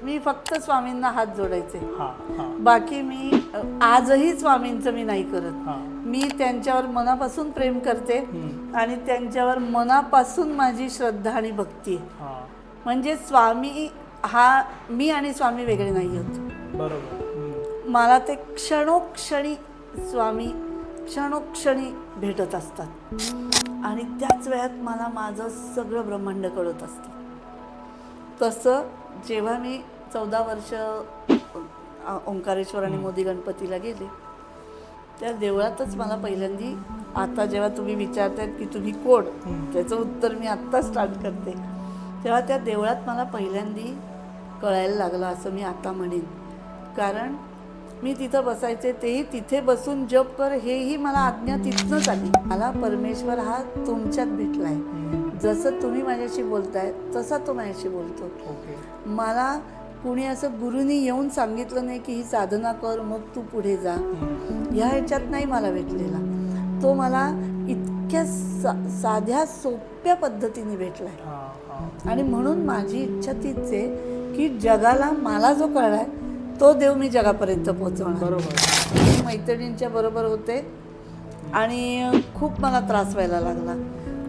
मी फक्त स्वामींना हात जोडायचे. हां हां बाकी मी आजही स्वामींचं मी नाही करत. हां मी त्यांच्यावर मनापासून प्रेम करते आणि त्यांच्यावर मनापासून माझी श्रद्धा आणि भक्ती आहे. हां म्हणजे स्वामी हा मी आणि स्वामी वेगळे नाही होत. बरोबर. मला ते क्षणोक्षणी स्वामी क्षणोक्षणी भेटत असतात आणि त्याच वेळात मला माझं सगळं ब्रह्मांड कळत असतं. तसं जेव्हा मी 14 वर्ष ओंकारेश्वर आणि मोदी गणपतीला गेले, त्या देवळातच मला पहिल्यांदी, आता जेव्हा तुम्ही विचारतायत की तुम्ही कोण, त्याचं उत्तर मी आत्ता स्टार्ट करते, तेव्हा त्या देवळात मला पहिल्यांदी कळायला लागलं असं मी आता म्हणेन. कारण मी तिथं बसायचे, तेही तिथे बसून जप कर हेही मला आज्ञा तिथनंच आली. मला परमेश्वर हा तुमच्यात भेटला आहे. जसं तुम्ही माझ्याशी बोलताय तसा तो माझ्याशी बोलतो. ओके. मला कुणी असं गुरुनी येऊन सांगितलं नाही की ही साधना कर मग तू पुढे जा, ह्या ह्याच्यात नाही मला भेटलेला. तो मला इतक्या साध्या सोप्या पद्धतीने भेटला आहे. हां हां आणि म्हणून माझी इच्छा तीच आहे की जगाला मला जो कळलाय तो देव मी जगापर्यंत पोहोचवणार. बरोबर. मी मैत्रिणींच्या बरोबर होते आणि खूप मला त्रास व्हायला लागला.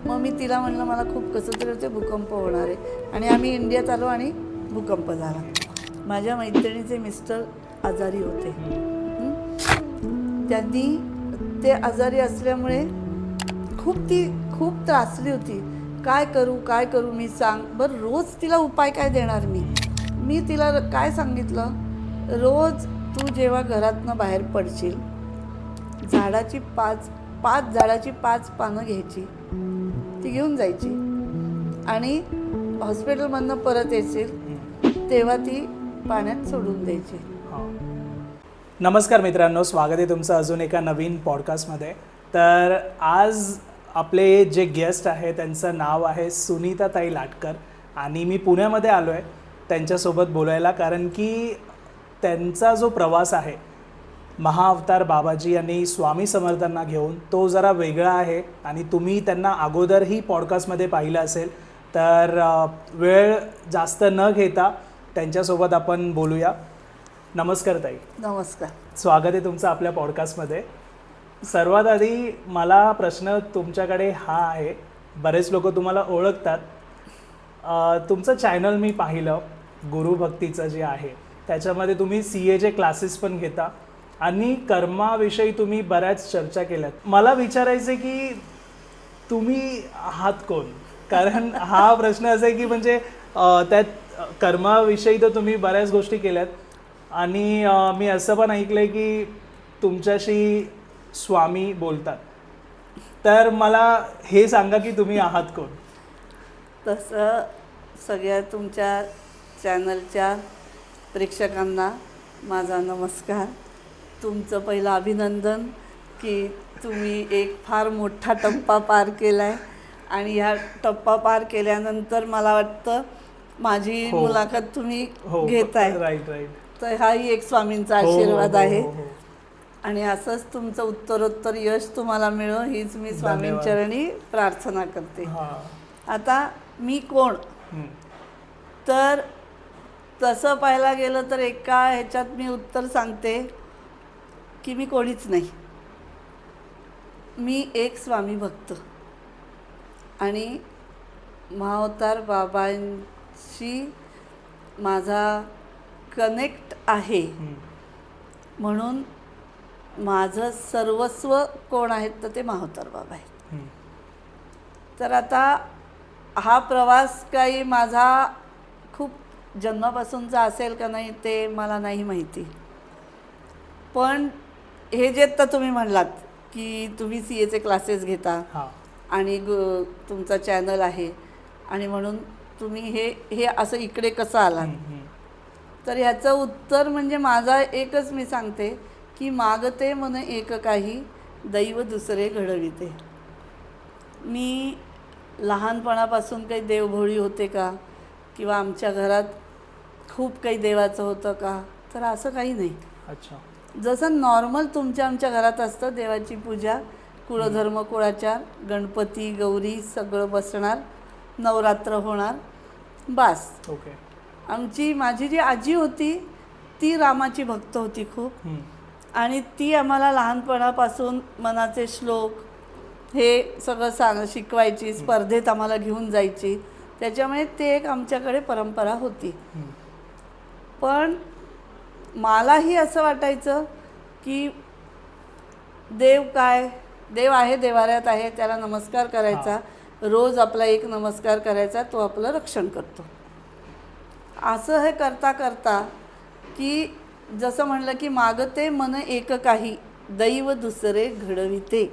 मग मी तिला म्हणलं मला खूप कसं तरी होते, भूकंप होणार आहे. आणि आम्ही इंडियात आलो आणि भूकंप झाला. माझ्या मैत्रिणीचे मिस्टर आजारी होते. त्यांनी ते आजारी असल्यामुळे खूप त्रासली होती. काय करू मी सांग बरं. रोज तिला उपाय काय देणार मी तिला काय सांगितलं, रोज तू जेव्हा घरातनं बाहेर पडशील, झाडाची पाच झाडाची 5 पानं घ्यायची, ती घेऊन जायची आणि हॉस्पिटलमधनं परत येशील तेव्हा ती पाण्यात सोडून द्यायची. नमस्कार मित्रांनो, स्वागत आहे तुमचं अजून एका नवीन पॉडकास्टमध्ये. तर आज आपले जे गेस्ट आहे त्यांचं नाव आहे सुनीताताई लाटकर आणि मी पुण्यामध्ये आलो आहे त्यांच्यासोबत बोलायला, कारण की त्यांचा जो प्रवास आहे महाअवतार बाबाजी आणि स्वामी समर्थांना घेऊन तो जरा वेगळा आहे आणि तुम्ही त्यांना अगोदरही पॉडकास्टमध्ये पाहिलं असेल. तर वेळ जास्त न घेता त्यांच्यासोबत आपण बोलूया. नमस्कार ताई. नमस्कार. स्वागत आहे तुमचं आपल्या पॉडकास्टमध्ये. सर्वात आधी मला प्रश्न तुमच्याकडे हा आहे, बरेच लोक तुम्हाला ओळखतात. तुमचं चॅनल मी पाहिलं गुरुभक्तीचं जे आहे, त्याच्यामध्ये तुम्ही CAचे क्लासेस पण घेता आणि कर्माविषयी तुम्ही बऱ्याच चर्चा केल्यात. मला विचारायचं की तुम्ही आहात कोण? कारण हा प्रश्न असा आहे की म्हणजे त्यात कर्माविषयी तर तुम्ही बऱ्याच गोष्टी केल्यात आणि मी असं पण ऐकलं आहे की तुमच्याशी स्वामी बोलतात. तर मला हे सांगा की तुम्ही आहात कोण? तसं सगळ्या तुमच्या चॅनलच्या प्रेक्षकांना माझा नमस्कार. तुमचं पहिलं अभिनंदन की तुम्ही एक फार मोठा टप्पा पार केला आहे आणि ह्या टप्पा पार केल्यानंतर मला वाटतं माझी मुलाखत तुम्ही घेताय. राईट. तर हाही एक स्वामींचा आशीर्वाद आहे. आणि असंच तुमचं उत्तरोत्तर यश तुम्हाला मिळो हीच मी स्वामींचरणी प्रार्थना करते. आता मी कोण? तर तसं पाहायला गेलं तर एका ह्याच्यात मी उत्तर सांगते की मी कोणीच नाही. मी एक स्वामी भक्त आणि महाअवतार बाबांशी माझा कनेक्ट आहे. म्हणून माझं सर्वस्व कोण आहेत तर ते महाअवतार बाबा आहेत. तर आता हा प्रवास काही माझा खूप जन्मापासूनचा असेल का नाही ते मला नाही माहिती. पण हे जे तर तुम्ही म्हणलात की तुम्ही CAचे क्लासेस घेता आणि तुमचा चॅनल आहे आणि म्हणून तुम्ही हे असं इकडे कसं आलात, तर ह्याचं उत्तर म्हणजे माझा एकच मी सांगते की मागते मन एक काही दैव दुसरे घडविते. मी लहानपणापासून काही देवभोळी होते का किंवा आमच्या घरात खूप काही देवाचं होतं का, तर असं काही नाही. अच्छा. जसं नॉर्मल तुमच्या आमच्या घरात असतं, देवाची पूजा, कुळधर्म कुळाचार, गणपती गौरी सगळं बसणार, नवरात्र होणार, बास. ओके. माझी जी आजी होती ती रामाची भक्त होती खूप, हम्म. आणि ती आम्हाला लहानपणापासून मनाचे श्लोक हे सगळं शिकवायची, स्पर्धेत आम्हाला घेऊन जायची. त्याच्यामुळे ते एक आमच्याकडे परंपरा होती. हम्म. पण मलाही असं वाटायचं की देव काय, देव आहे, देवाऱ्यात आहे, त्याला नमस्कार करायचा, रोज आपला एक नमस्कार करायचा, तो आपलं रक्षण करतो. असं हे करता करता की जसं म्हणलं की मागते मन एक काही, दैव दुसरे घडविते.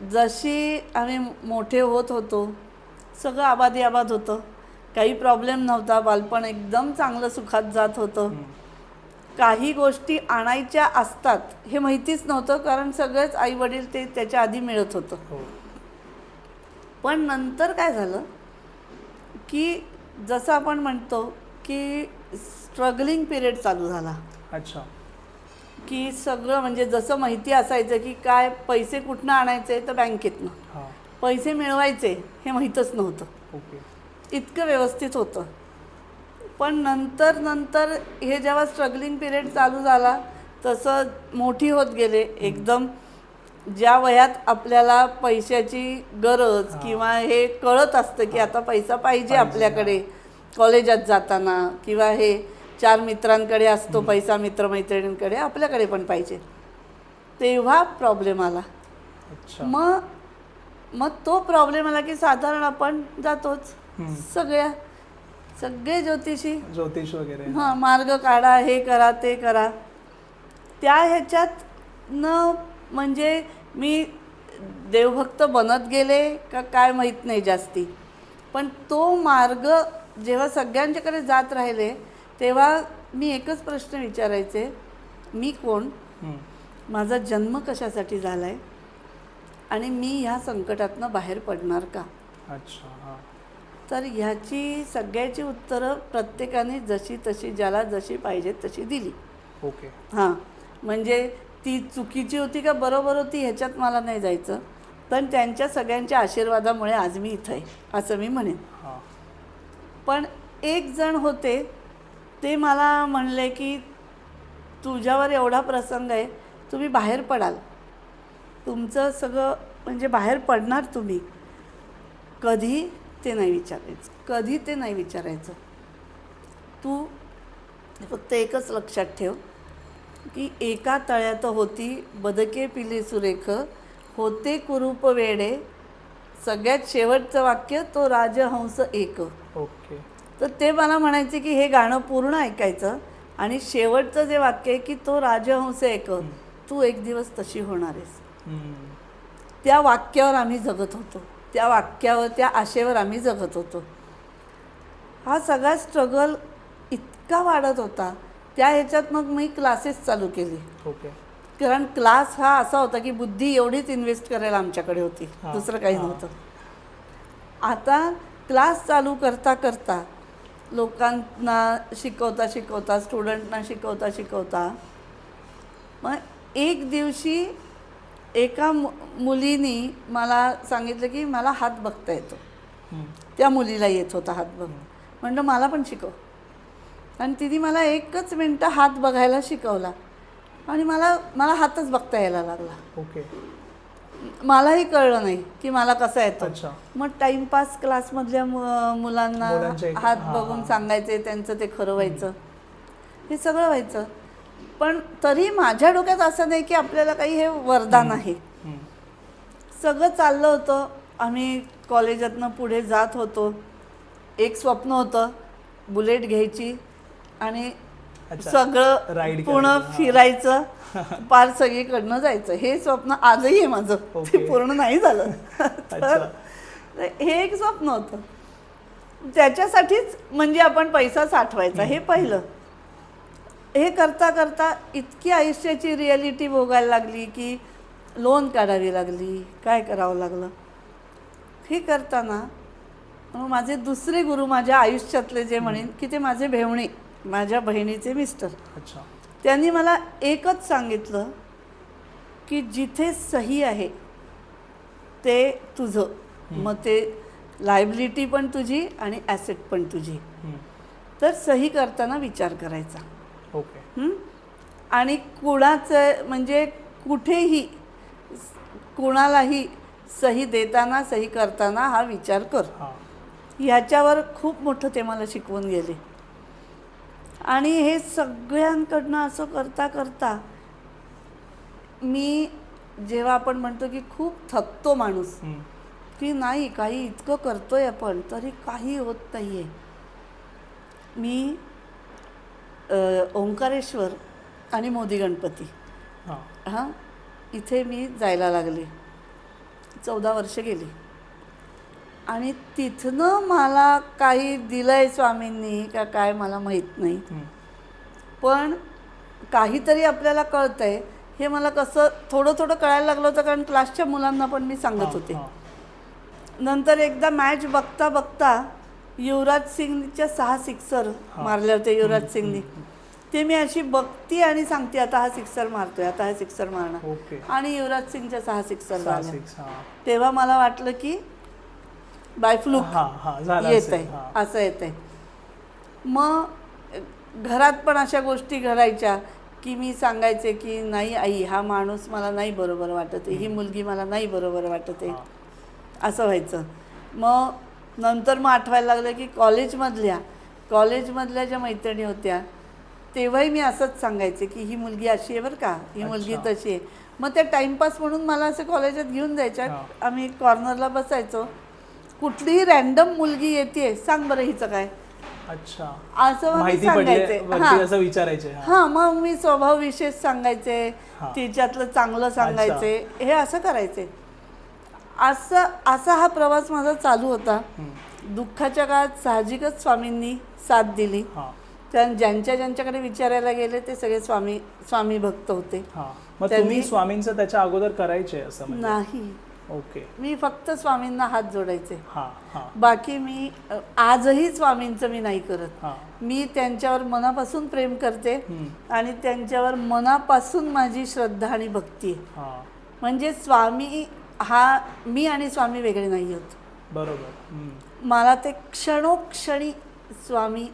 जशी आम्ही मोठे होत होतो सगळं आबादी आबाद होतं, काही प्रॉब्लेम नव्हता, बालपण एकदम चांगलं सुखात जात होतं. काही गोष्टी आणायच्या असतात हे माहितीच नव्हतं, कारण सगळेच आई वडील ते त्याच्या आधी मिळत होतं. पण नंतर काय झालं की जसं आपण म्हणतो की स्ट्रगलिंग पिरियड चालू झाला. अच्छा. की सगळं म्हणजे जसं माहिती असायचं की काय पैसे कुठनं आणायचे तर बँकेतनं, पैसे मिळवायचे हे माहीतच नव्हतं. ओके. इतकं व्यवस्थित होतं. पण नंतर हे जेव्हा स्ट्रगलिंग पिरियड चालू झाला तसं मोठी होत गेले. एकदम ज्या वयात आपल्याला पैशाची गरज किंवा हे कळत असतं की आता पैसा पाहिजे आपल्याकडे, कॉलेजात जाताना किंवा हे 4 मित्रांकडे असतो पैसा, मित्रमैत्रिणींकडे, आपल्याकडे पण पाहिजे, तेव्हा प्रॉब्लेम आला. मग तो प्रॉब्लेम आला की साधारण आपण जातोच सगळे ज्योतिष वगैरे, हां, मार्ग काढा, हे करा, ते करा. त्या ह्याच्यात म्हणजे मी देवभक्त बनत गेले का काय माहीत नाही जास्ती, पण तो मार्ग जेव्हा सगळ्यांच्याकडे जात राहिले तेव्हा मी एकच प्रश्न विचारायचे, मी कोण, माझा जन्म कशासाठी झाला आहे आणि मी ह्या संकटातनं बाहेर पडणार का. अच्छा. तर ह्याची सगळ्याची उत्तरं प्रत्येकाने जशी तशी, ज्याला जशी पाहिजे तशी दिली. ओके. हां, म्हणजे ती चुकीची होती का बरोबर होती ह्याच्यात मला नाही जायचं, पण त्यांच्या सगळ्यांच्या आशीर्वादामुळे आज मी इथं आहे असं मी म्हणेन. पण एक जण होते ते मला म्हणले की तुझ्यावर एवढा प्रसंग आहे, तुम्ही बाहेर पडाल, तुमचं सगळं म्हणजे बाहेर पडणार तुम्ही. कधी ते नाही विचारायचं. तू फक्त एकच लक्षात ठेव की एका तळ्यात होती बदके पिली सुरेख, होते कुरूप वेडे, सगळ्यात शेवटचं वाक्य तो राजहंस एक. ओके. तर ते मला म्हणायचे की हे गाणं पूर्ण ऐकायचं आणि शेवटचं जे वाक्य आहे की तो राजहंस एक, तू एक दिवस तशी होणार आहेस. त्या वाक्यावर आम्ही जगत होतो, त्या वाक्यावर, त्या आशेवर आम्ही जगत होतो. हा सगळा स्ट्रगल इतका वाढत होता. त्या ह्याच्यात मग मी क्लासेस चालू केले. ओके. कारण क्लास हा असा होता की बुद्धी एवढीच इन्व्हेस्ट करायला आमच्याकडे होती, दुसरं काही नव्हतं. आता क्लास चालू करता करता, लोकांना शिकवता, स्टुडंटना शिकवता मग एक दिवशी एका मुलीनी मला सांगितलं की मला हात बघता येतो. त्या मुलीला येत होता हात बघ. म्हणलं मला पण शिकव. आणि तिने मला 1 मिनिटं हात बघायला शिकवला आणि मला हातच बघता यायला लागला. ओके. मलाही कळलं नाही की मला कसा येतो. मग टाइमपास क्लासमधल्या मुलांना हात बघून सांगायचे, त्यांचं ते खरं व्हायचं, हे सगळं व्हायचं. पण तरी माझ्या डोक्यात असं नाही की आपल्याला काही हे वरदान आहे. सगळं चाललं होतं. आम्ही कॉलेजातनं पुढे जात होतो. एक स्वप्न होतं, बुलेट घ्यायची आणि सगळं पूर्ण फिरायचं, पार सगळीकडनं जायचं. हे स्वप्न आजही आहे माझं, ते पूर्ण नाही झालं. तर हे एक स्वप्न होतं. त्याच्यासाठीच म्हणजे आपण पैसा साठवायचा हे पहिलं. हे करता करता इतकी आयुष्याची रिॲलिटी भोगायला लागली की लोन काढावी लागली, काय करावं लागलं. हे करताना माझे दुसरे गुरु माझ्या आयुष्यातले जे म्हणेन की ते माझे भेवणे, माझ्या बहिणीचे मिस्टर. त्यांनी मला एकच सांगितलं की जिथे सही आहे ते तुझं, मग ते लायबिलिटी पण तुझी आणि ॲसेट पण तुझी. तर सही करताना विचार करायचा. ओके. आणि कुणाचं म्हणजे कुठेही कुणालाही सही देताना सही करताना हा विचार कर. ह्याच्यावर खूप मोठं ते मला शिकवून गेले. आणि हे सगळ्यांकडनं असं करता करता मी जेव्हा आपण म्हणतो की खूप थकतो माणूस, की नाही काही इतकं करतोय आपण तरी काही होत नाही आहे. मी ओंकारेश्वर आणि मोदी गणपती हां इथे मी जायला लागले. 14 वर्ष गेली. आणि तिथनं मला काही दिलं आहे स्वामींनी का काय मला माहीत नाही, पण काहीतरी आपल्याला कळतं आहे हे मला कसं थोडं थोडं कळायला लागलं होतं, कारण क्लासच्या मुलांना पण मी सांगत होते. नंतर एकदा मॅच बघता बघता युवराज सिंगच्या 6 सिक्सर मारले होते युवराज सिंगनी. ते मी अशी बघती आणि सांगते आता हा सिक्सर मारतोय, आता हा सिक्सर मारणार. आणि युवराज सिंगच्या 6 सिक्सर झाल्या. तेव्हा मला वाटलं की बायफ्लूक येत आहे, असं येत आहे. मग घरात पण अशा गोष्टी घडायच्या की मी सांगायचे की नाही आई हा माणूस मला नाही बरोबर वाटत आहे, ही मुलगी मला नाही बरोबर वाटत आहे, असं व्हायचं. मग नंतर मग आठवायला लागलं की कॉलेजमधल्या ज्या मैत्रिणी होत्या तेव्हाही मी असंच सांगायचे की ही मुलगी अशी आहे बरं का, ही मुलगी तशी आहे. मग त्या टाईमपास म्हणून मला असं कॉलेजात घेऊन जायच्या. आम्ही कॉर्नरला बसायचो. कुठलीही रॅन्डम मुलगी येते सांग बरं हिचं काय, अच्छा असं मग मी सांगायचे. हां मग मी स्वभाव विशेष सांगायचे, तिच्यातलं चांगलं सांगायचे, हे असं करायचे. असा हा प्रवास माझा चालू होता. दुःखाच्या काळात साहजिकच स्वामींनी साथ दिली. ज्यांच्याकडे विचारायला गेले ते सगळे स्वामी भक्त होते. तुम्ही स्वामींचं त्याच्या अगोदर करायचे असं नाही? ओके. मी फक्त स्वामींना हात जोडायचे. बाकी मी आजही स्वामींचं मी नाही करत. मी त्यांच्यावर मनापासून प्रेम करते आणि त्यांच्यावर मनापासून माझी श्रद्धा आणि भक्ती आहे. म्हणजे स्वामी हा मी आणि स्वामी वेगळे नाही होत. बरोबर. मला ते क्षणोक्षणी स्वामी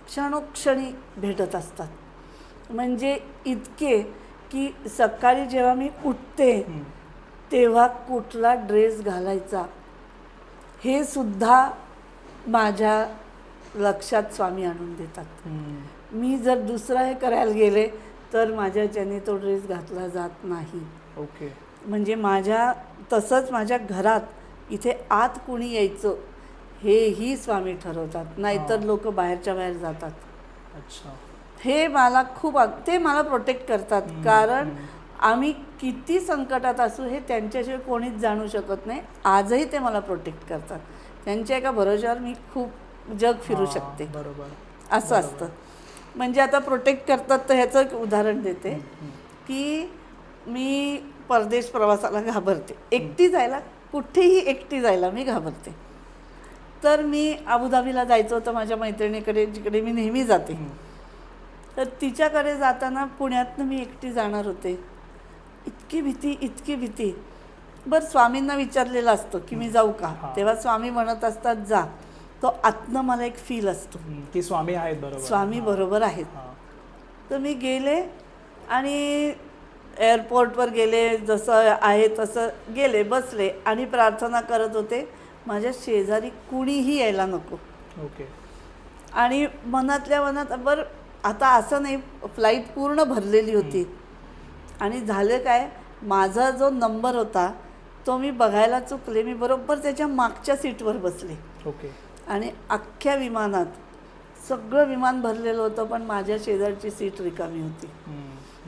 क्षणोक्षणी भेटत असतात. म्हणजे इतके की सकाळी जेव्हा मी उठते तेव्हा कुठला ड्रेस घालायचा हे सुद्धा माझ्या लक्षात स्वामी आणून देतात. मी जर दुसरा हे करायला गेले तर माझ्याच्याने तो ड्रेस घातला जात नाही. ओके. म्हणजे तसंच माझ्या घरात इथे आत कुणी यायचं हेही स्वामी ठरवतात, नाहीतर लोक बाहेरच्या बाहेर जातात. अच्छा. हे मला ते मला प्रोटेक्ट करतात. कारण आम्ही किती संकटात असू हे त्यांच्याशिवाय कोणीच जाणू शकत नाही. आजही ते मला प्रोटेक्ट करतात. त्यांच्या एका भरोश्यावर मी खूप जग फिरू शकते. बरोबर असं असतं. म्हणजे आता प्रोटेक्ट करतात तर ह्याचं एक उदाहरण देते की मी परदेश प्रवासाला घाबरते. एकटी जायला, कुठेही एकटी जायला मी घाबरते. तर मी अबुधाबीला जायचं होतं माझ्या मैत्रिणीकडे, जिकडे मी नेहमी जाते. तर तिच्याकडे जाताना पुण्यातनं मी एकटी जाणार होते. इतकी भीती. बरं स्वामींना विचारलेलं असतं की मी जाऊ का, तेव्हा स्वामी म्हणत असतात जा. तो आतनं मला एक फील असतो की स्वामी आहेत बरोबर, स्वामी बरोबर आहेत. तर मी गेले आणि एअरपोर्टवर गेले, जसं आहे तसं गेले, बसले आणि प्रार्थना करत होते माझ्या शेजारी कुणीही यायला नको. ओके. आणि मनातल्या मनात बरं आता असं नाही, फ्लाईट पूर्ण भरलेली होती. आणि झालं काय, माझा जो नंबर होता तो मी बघायला चुकले. मी बरोबर त्याच्या मागच्या सीटवर बसले. ओके. आणि अख्ख्या विमानात सगळं विमान भरलेलं होतं पण माझ्या शेजारची सीट रिकामी होती.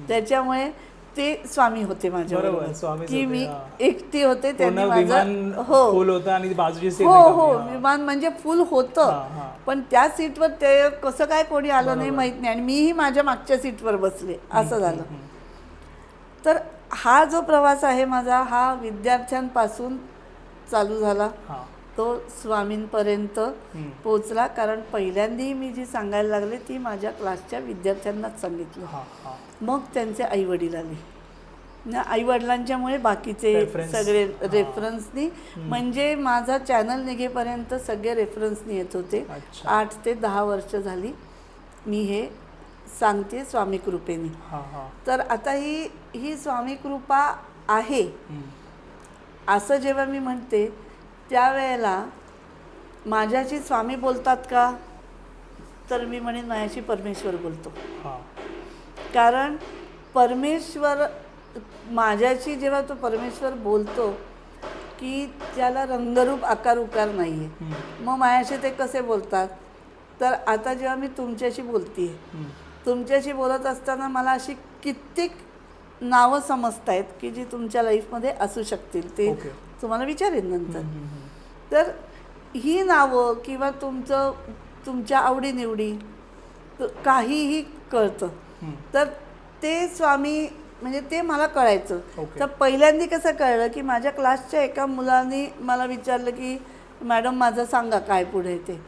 त्याच्यामुळे ते स्वामी होते माझ्याबरोबर की मी एकटी होते. त्यांनी माझं फुल होतं आणि बाजूची सीट विमान म्हणजे फुल होतं पण त्या सीटवर ते कसं काय कोणी आलं नाही माहीत नाही. आणि मीही माझ्या मागच्या सीटवर बसले. असं झालं. तर हा जो प्रवास आहे माझा हा विद्यार्थ्यांपासून चालू झाला, तो स्वामींपर्यंत पोचला. कारण पहिल्यांदा मी जी सांगायला लागले ती माझ्या क्लासच्या विद्यार्थ्यांनाच सांगितलं. मग त्यांचे आईवडील आले. आई वडिलांच्यामुळे बाकीचे Reference. सगळे रेफरन्सनी, म्हणजे माझा चॅनल निघेपर्यंत सगळे रेफरन्सनी येत होते. अच्छा. 8 ते 10 वर्ष झाली मी हे सांगते स्वामी कृपेने. हां हां. तर आता ही स्वामी कृपा आहे असं जेव्हा मी म्हणते त्यावेळेला माझ्याशी स्वामी बोलतात का, तर मी म्हणेन माझ्याशी परमेश्वर बोलतो. हां. कारण परमेश्वर माझ्याशी जेव्हा तो परमेश्वर बोलतो की त्याला रंगरूप आकार उकार नाही आहे, मग माझ्याशी ते कसे बोलतात. तर आता जेव्हा मी तुमच्याशी बोलते, तुमच्याशी बोलत असताना मला अशी कित्येक नावं समजत आहेत की जी तुमच्या लाईफमध्ये असू शकतील, ते ओके. तुम्हाला विचारेन नंतर. तर ही नावं किंवा तुमच्या आवडीनिवडी काहीही कळतं. तर ते स्वामी म्हणजे ते मला कळायचं. ओके. तर पहिल्यांदा कसं कळलं की माझ्या क्लासच्या एका मुलाने मला विचारलं की मॅडम माझं सांगा काय पुढे ते.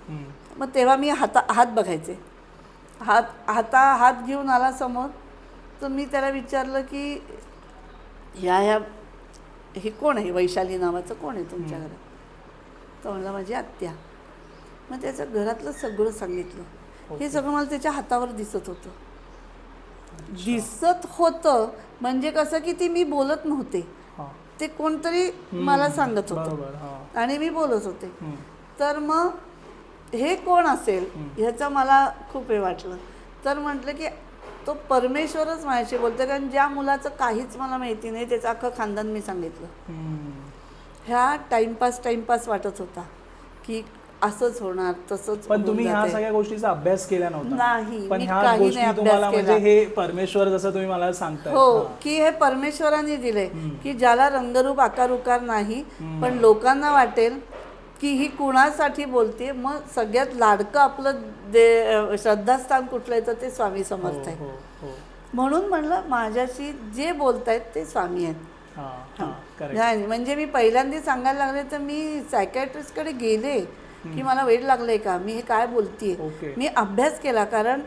मग तेव्हा मी हात बघायचे. हात घेऊन आला समोर, तर मी त्याला विचारलं की ह्या हे कोण आहे, वैशाली नावाचं कोण आहे तुमच्या घरात. तर म्हणला माझी आत्या. मग त्याचं घरातलं सगळं सांगितलं. हे सगळं मला त्याच्या हातावर दिसत होतं. म्हणजे कसं की ती मी बोलत नव्हते, ते कोणतरी मला सांगत होतं आणि मी बोलत होते. तर मग हे कोण असेल ह्याचं मला खूप हे वाटलं. तर म्हटलं की तो परमेश्वरच माझ्याशी बोलतो. कारण ज्या मुलाचं काहीच मला माहिती नाही त्याचं अख्खं खानदान मी सांगितलं. ह्या टाइमपास वाटत होता की असंच होणार तसंच. पण तुम्ही ह्या सगळ्या गोष्टीचा अभ्यास केला नव्हता. नाही, पण मी ह्या काही गोष्टी नाही तुम्हाला अभ्यास म्हणजे केला. हे परमेश्वर जसं तुम्ही मला सांगताय. हो, की हे परमेश्वराने दिले की ज्याला रंगरूप आकार उकार नाही, पण लोकांना वाटेल की ही कुणासाठी बोलते. मग सगळ्यात लाडकं आपलं श्रद्धास्थान कुठलं आहे, तर ते स्वामी समर्थ आहे. म्हणून म्हणलं माझ्याशी जे बोलतायत ते स्वामी आहेत. नाही म्हणजे मी पहिल्यांदा सांगायला लागले तर मी सायकॅट्रिस्टकडे गेले की मला वेळ लागलंय का, मी हे काय बोलतीये. मी अभ्यास केला, कारण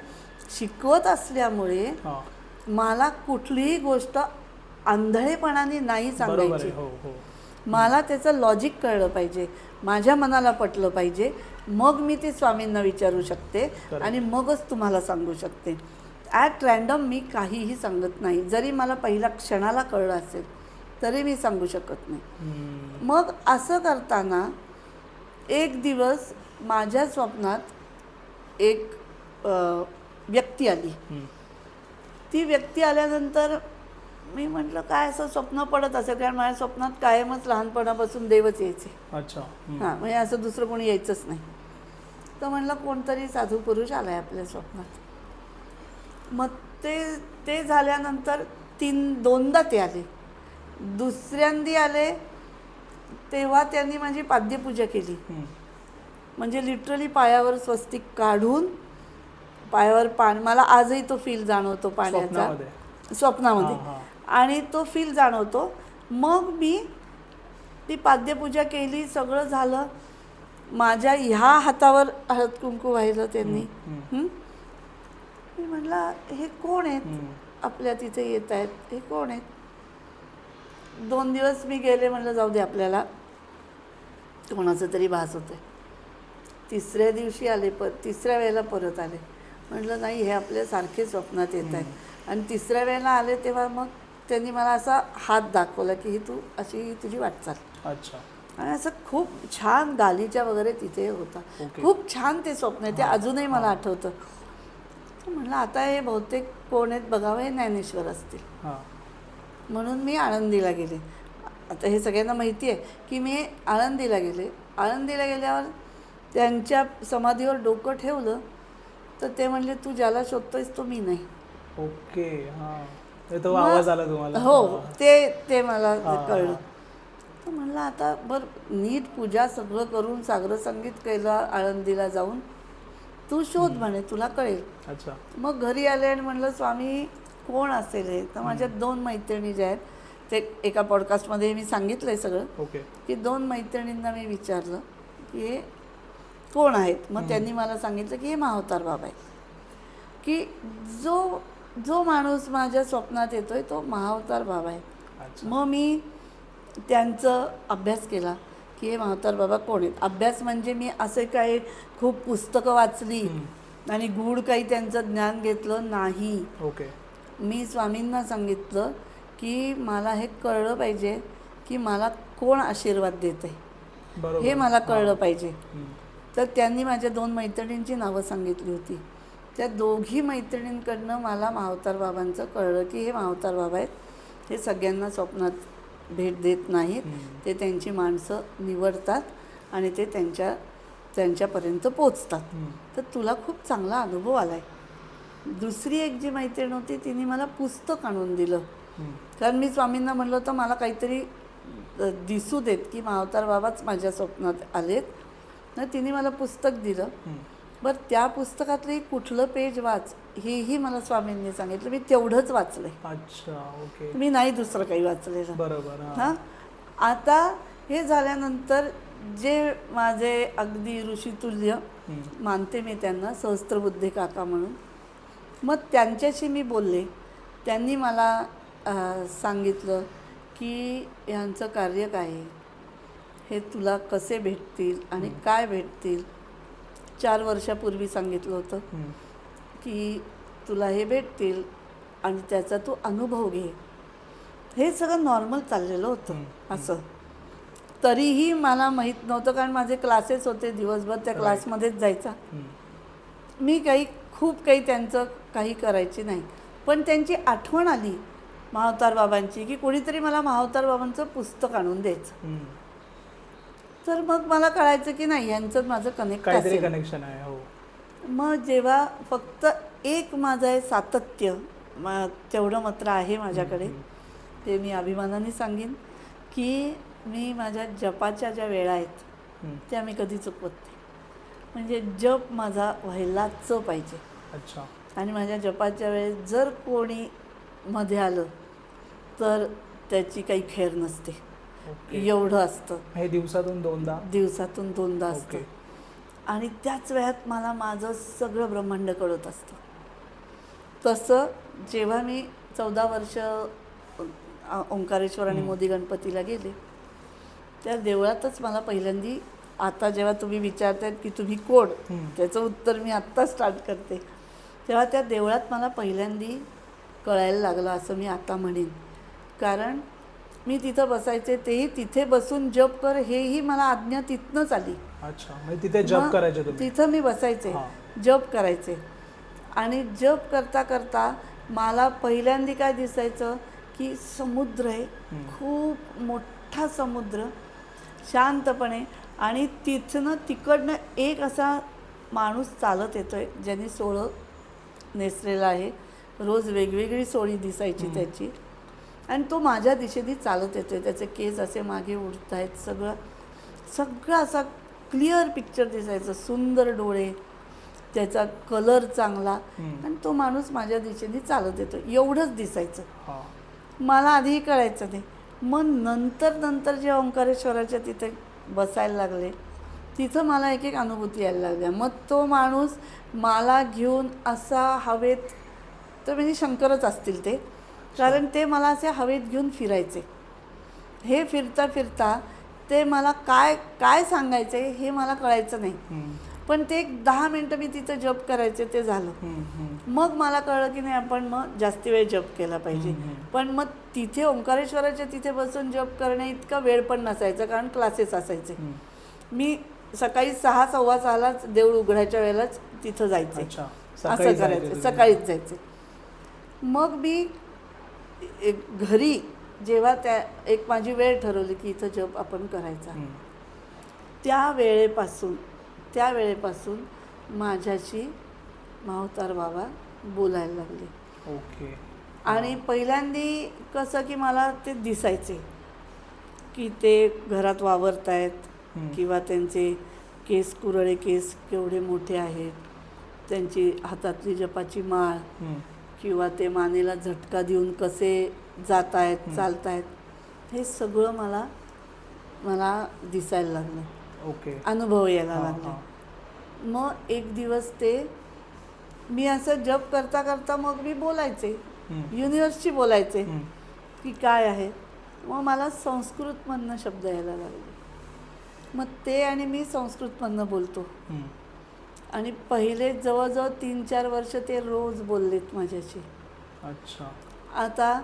शिकवत असल्यामुळे मला कुठलीही गोष्ट आंधळेपणाने नाही सांगायची. मला त्याचं लॉजिक कळलं पाहिजे, माझ्या मनाला पटलं पाहिजे, मग मी ते स्वामींना विचारू शकते आणि मगच तुम्हाला सांगू शकते. ॲट रॅन्डम मी काहीही सांगत नाही. जरी मला पहिल्या क्षणाला कळलं असेल तरी मी सांगू शकत नाही. मग असं करताना एक दिवस माझ्या स्वप्नात एक व्यक्ती आली. ती व्यक्ती आल्यानंतर मी म्हटलं काय असं स्वप्न पडत असेल, कारण माझ्या स्वप्नात कायमच लहानपणापासून देवच यायचे. अच्छा. हां, म्हणजे असं दुसरं कोणी यायचंच नाही. तर म्हणलं कोणतरी साधू पुरुष आला आहे आपल्या स्वप्नात. मग ते झाल्यानंतर दोनदा ते आले. दुसऱ्यांदी आले तेव्हा त्यांनी माझी पाद्यपूजा केली. म्हणजे लिटरली पायावर स्वस्तिक काढून पायावर पाणी, मला आजही तो फील जाणवतो पाण्याचा स्वप्नामध्ये, आणि तो फील जाणवतो. मग मी ती पाद्यपूजा केली, सगळं झालं. माझ्या ह्या हातावर हळद कुंकू वाहिलं त्यांनी. मी म्हटलं हे कोण आहेत आपल्या तिथे येत आहेत, हे कोण आहेत. 2 दिवस मी गेले, म्हटलं जाऊ दे आपल्याला कोणाचं तरी भास होते. तिसऱ्या दिवशी आले, तिसऱ्या वेळेला परत आले. म्हटलं नाही हे आपल्या सारखे स्वप्नात येत आहेत. आणि तिसऱ्या वेळेला आले तेव्हा मग त्यांनी मला असा हात दाखवला की ही तू अशी तुझी वाटचाल. अच्छा. आणि असं खूप छान गालीच्या वगैरे तिथे होता. खूप छान ते स्वप्न आहे, ते अजूनही मला आठवतं. म्हटलं आता हे बहुतेक कोण आहेत बघावं, हे ज्ञानेश्वर असतील. म्हणून मी आळंदीला गेले. आता हे सगळ्यांना माहिती आहे की मी आळंदीला गेले. आळंदीला गेल्यावर त्यांच्या समाधीवर डोकं ठेवलं तर ते म्हणले तू ज्याला शोधतोयस तो मी नाही. ओके. तो आवाज आला तुम्हाला? हो, ते मला कळलं. तर म्हणलं आता बरं नीट पूजा सगळं करून सागर संगीत केलं आळंदीला जाऊन, तू शोध म्हणे तुला कळेल. अच्छा. मग घरी आले आणि म्हणलं स्वामी कोण असेल हे. तर माझ्या 2 मैत्रिणी ज्या आहेत, ते एका पॉडकास्टमध्ये मी सांगितलं आहे सगळं. ओके. की 2 मैत्रिणींना मी विचारलं की हे कोण आहेत. मग त्यांनी मला सांगितलं की हे महाअवतार बाबा आहेत. की जो माणूस माझ्या स्वप्नात येतोय तो महाअवतार बाबा आहे. अच्छा. मग मी त्यांचं अभ्यास केला की हे मावतार बाबा कोण आहेत. अभ्यास म्हणजे मी असे काही खूप पुस्तकं वाचली आणि गूढ काही त्यांचं ज्ञान घेतलं नाही. ओके. मी स्वामींना सांगितलं की मला हे कळलं पाहिजे की मला कोण आशीर्वाद देत आहे, बरोबर. हे मला कळलं पाहिजे. हम्म. तर त्यांनी माझ्या 2 मैत्रिणींची नावं सांगितली होती. त्या दोघी मैत्रिणींकडनं मला मावतार बाबांचं कळलं की हे मावतार बाबा आहेत. हे सगळ्यांना स्वप्नात भेट देत नाहीत, ते त्यांची माणसं निवडतात आणि ते त्यांच्यापर्यंत पोचतात. तर तुला खूप चांगला अनुभव आला आहे. दुसरी एक जी मैत्रीण होती तिने मला पुस्तक आणून दिलं, कारण मी स्वामींना म्हणलं होतं मला काहीतरी दिसू देत की मावतार बाबाच माझ्या स्वप्नात आलेत. तर तिने मला पुस्तक दिलं. बरं, त्या पुस्तकातलं कुठलं पेज वाच हेही मला स्वामींनी सांगितलं. मी तेवढंच वाचलंय. अच्छा. ओके. मी नाही दुसरं काही वाचलेलं. बरोबर. हां. आता हे झाल्यानंतर जे माझे अगदी ऋषितुल्य मानते मी त्यांना, सहस्त्रबुद्धे काका म्हणून, मग त्यांच्याशी मी बोलले. त्यांनी मला सांगितलं की ह्यांचं कार्य काय आहे, हे तुला कसे भेटतील आणि काय भेटतील. 4 वर्षापूर्वी सांगितलं होतं की तुला हे भेटतील आणि त्याचा तू अनुभव घे. हे सगळं नॉर्मल चाललेलं होतं असं. तरीही मला माहीत नव्हतं, कारण माझे क्लासेस होते दिवसभर, त्या क्लासमध्येच जायचा मी. खूप काही त्यांचं काही करायची नाही. पण त्यांची आठवण आली मावतार बाबांची की कोणीतरी मला मावतार बाबांचं पुस्तक आणून द्यायचं. तर मग मला कळायचं की नाही, यांचं माझं काहीतरी कनेक्शन आहे. हो. मग जेव्हा फक्त एक माझं आहे सातत्य, तेवढं मात्र आहे माझ्याकडे, ते मी अभिमानाने सांगेन की मी माझ्या जपाच्या ज्या वेळा आहेत त्या मी कधी चुकवत नाही. म्हणजे जप माझा व्हायलाच पाहिजे. अच्छा. आणि माझ्या जपाच्या वेळेस जर कोणी मध्ये आलं तर त्याची काही खेर नसते. एवढं असतं. हे दिवसातून 2दा असतं. आणि त्याच वेळात मला माझं सगळं ब्रह्मांड कळत असतं. तसं जेव्हा मी 14 वर्ष ओंकारेश्वर आणि मोदी गणपतीला गेले, त्या देवळातच मला पहिल्यांदी, आता जेव्हा तुम्ही विचारतायत की तुम्ही कोण, त्याचं उत्तर मी आत्ता स्टार्ट करते, तेव्हा त्या देवळात मला पहिल्यांदी कळायला लागलं असं मी आता म्हणेन. कारण मी तिथं बसायचे, तेही तिथे बसून जप कर हेही मला आज्ञा तिथनंच आली. अच्छा. म्हणजे तिथे जप करायचे तुम्ही? तिथं मी बसायचे, जप करायचे. आणि जप करता करता मला पहिल्यांदा काय दिसायचं की समुद्र आहे, खूप मोठा समुद्र, शांतपणे. आणि तिकडनं एक असा माणूस चालत येतोय ज्याने सोळं नेसलेलं आहे. रोज वेगवेगळी सोळी दिसायची त्याची. आणि तो माझ्या दिशेने चालत येतोय. त्याचे केस असे मागे उडत आहेत. सगळं असा क्लिअर पिक्चर दिसायचं. सुंदर डोळे, त्याचा कलर चांगला, आणि तो माणूस माझ्या दिशेने चालत येतो एवढंच दिसायचं. मला आधीही कळायचं नाही. मग नंतर जे ओंकारेश्वराच्या तिथे बसायला लागले, तिथं मला एक अनुभूती यायला लागल्या. मग तो माणूस मला घेऊन असा हवेत, तर म्हणजे शंकरच असतील ते, कारण ते मला असे हवेत घेऊन फिरायचे. हे फिरता फिरता ते मला काय सांगायचे हे मला कळायचं नाही. पण ते 10 मिनटं मी तिथं जप करायचे, ते झालं. मग मला कळलं की नाही, आपण मग जास्ती वेळ जप केला पाहिजे. पण मग तिथे ओंकारेश्वराच्या तिथे बसून जप करणे इतका वेळ पण नसायचा, कारण क्लासेस असायचे. मी सकाळी 6, 6:15लाच देऊळ उघडायच्या वेळेलाच तिथं जायचे. असं करायचं, सकाळीच जायचे. मग मी घरी जेव्हा एक माझी वेळ ठरवली की इथं जप आपण करायचा, त्या वेळेपासून माझ्याशी मावतार बाबा बोलायला लागले. ओके. आणि पहिल्यांदी कसं की मला ते दिसायचे की ते घरात वावरतायत, किंवा त्यांचे केस, कुरळे केस केवढे मोठे आहेत, त्यांची हातातली जपाची माळ, किंवा ते मानेला झटका देऊन कसे जात आहेत, चालतायत, हे सगळं मला दिसायला लागलं. ओके. अनुभव यायला लागला. मग एक दिवस मी असं जप करता करता मग मी बोलायचे, युनिव्हर्सशी बोलायचे की काय आहे. मग मला संस्कृतमधनं शब्द यायला लागले. मग ते आणि मी संस्कृतमधनं बोलतो. हम्म. आणि पहिले जवळजवळ 3-4 वर्ष ते रोज बोललेत माझ्याशी. अच्छा. आता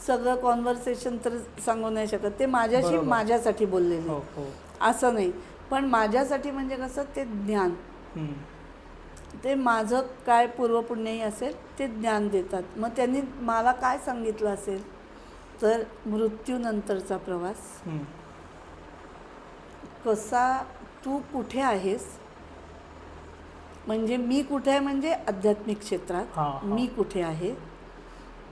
सगळं कॉन्व्हर्सेशन तर सांगू नाही शकत, ते माझ्याशी बरोबर. माझ्यासाठी बोललेले, हो हो. असं नाही. पण माझ्यासाठी म्हणजे कसं, ते ज्ञान, हम्म. ते माझं काय पूर्वपुण्यही असेल ते ज्ञान देतात. मग त्यांनी मला काय सांगितलं असेल तर मृत्यूनंतरचा प्रवास हम्म. कसा, तू कुठे आहेस, म्हणजे मी कुठे आहे म्हणजे आध्यात्मिक क्षेत्रात हां, हां. मी कुठे आहे,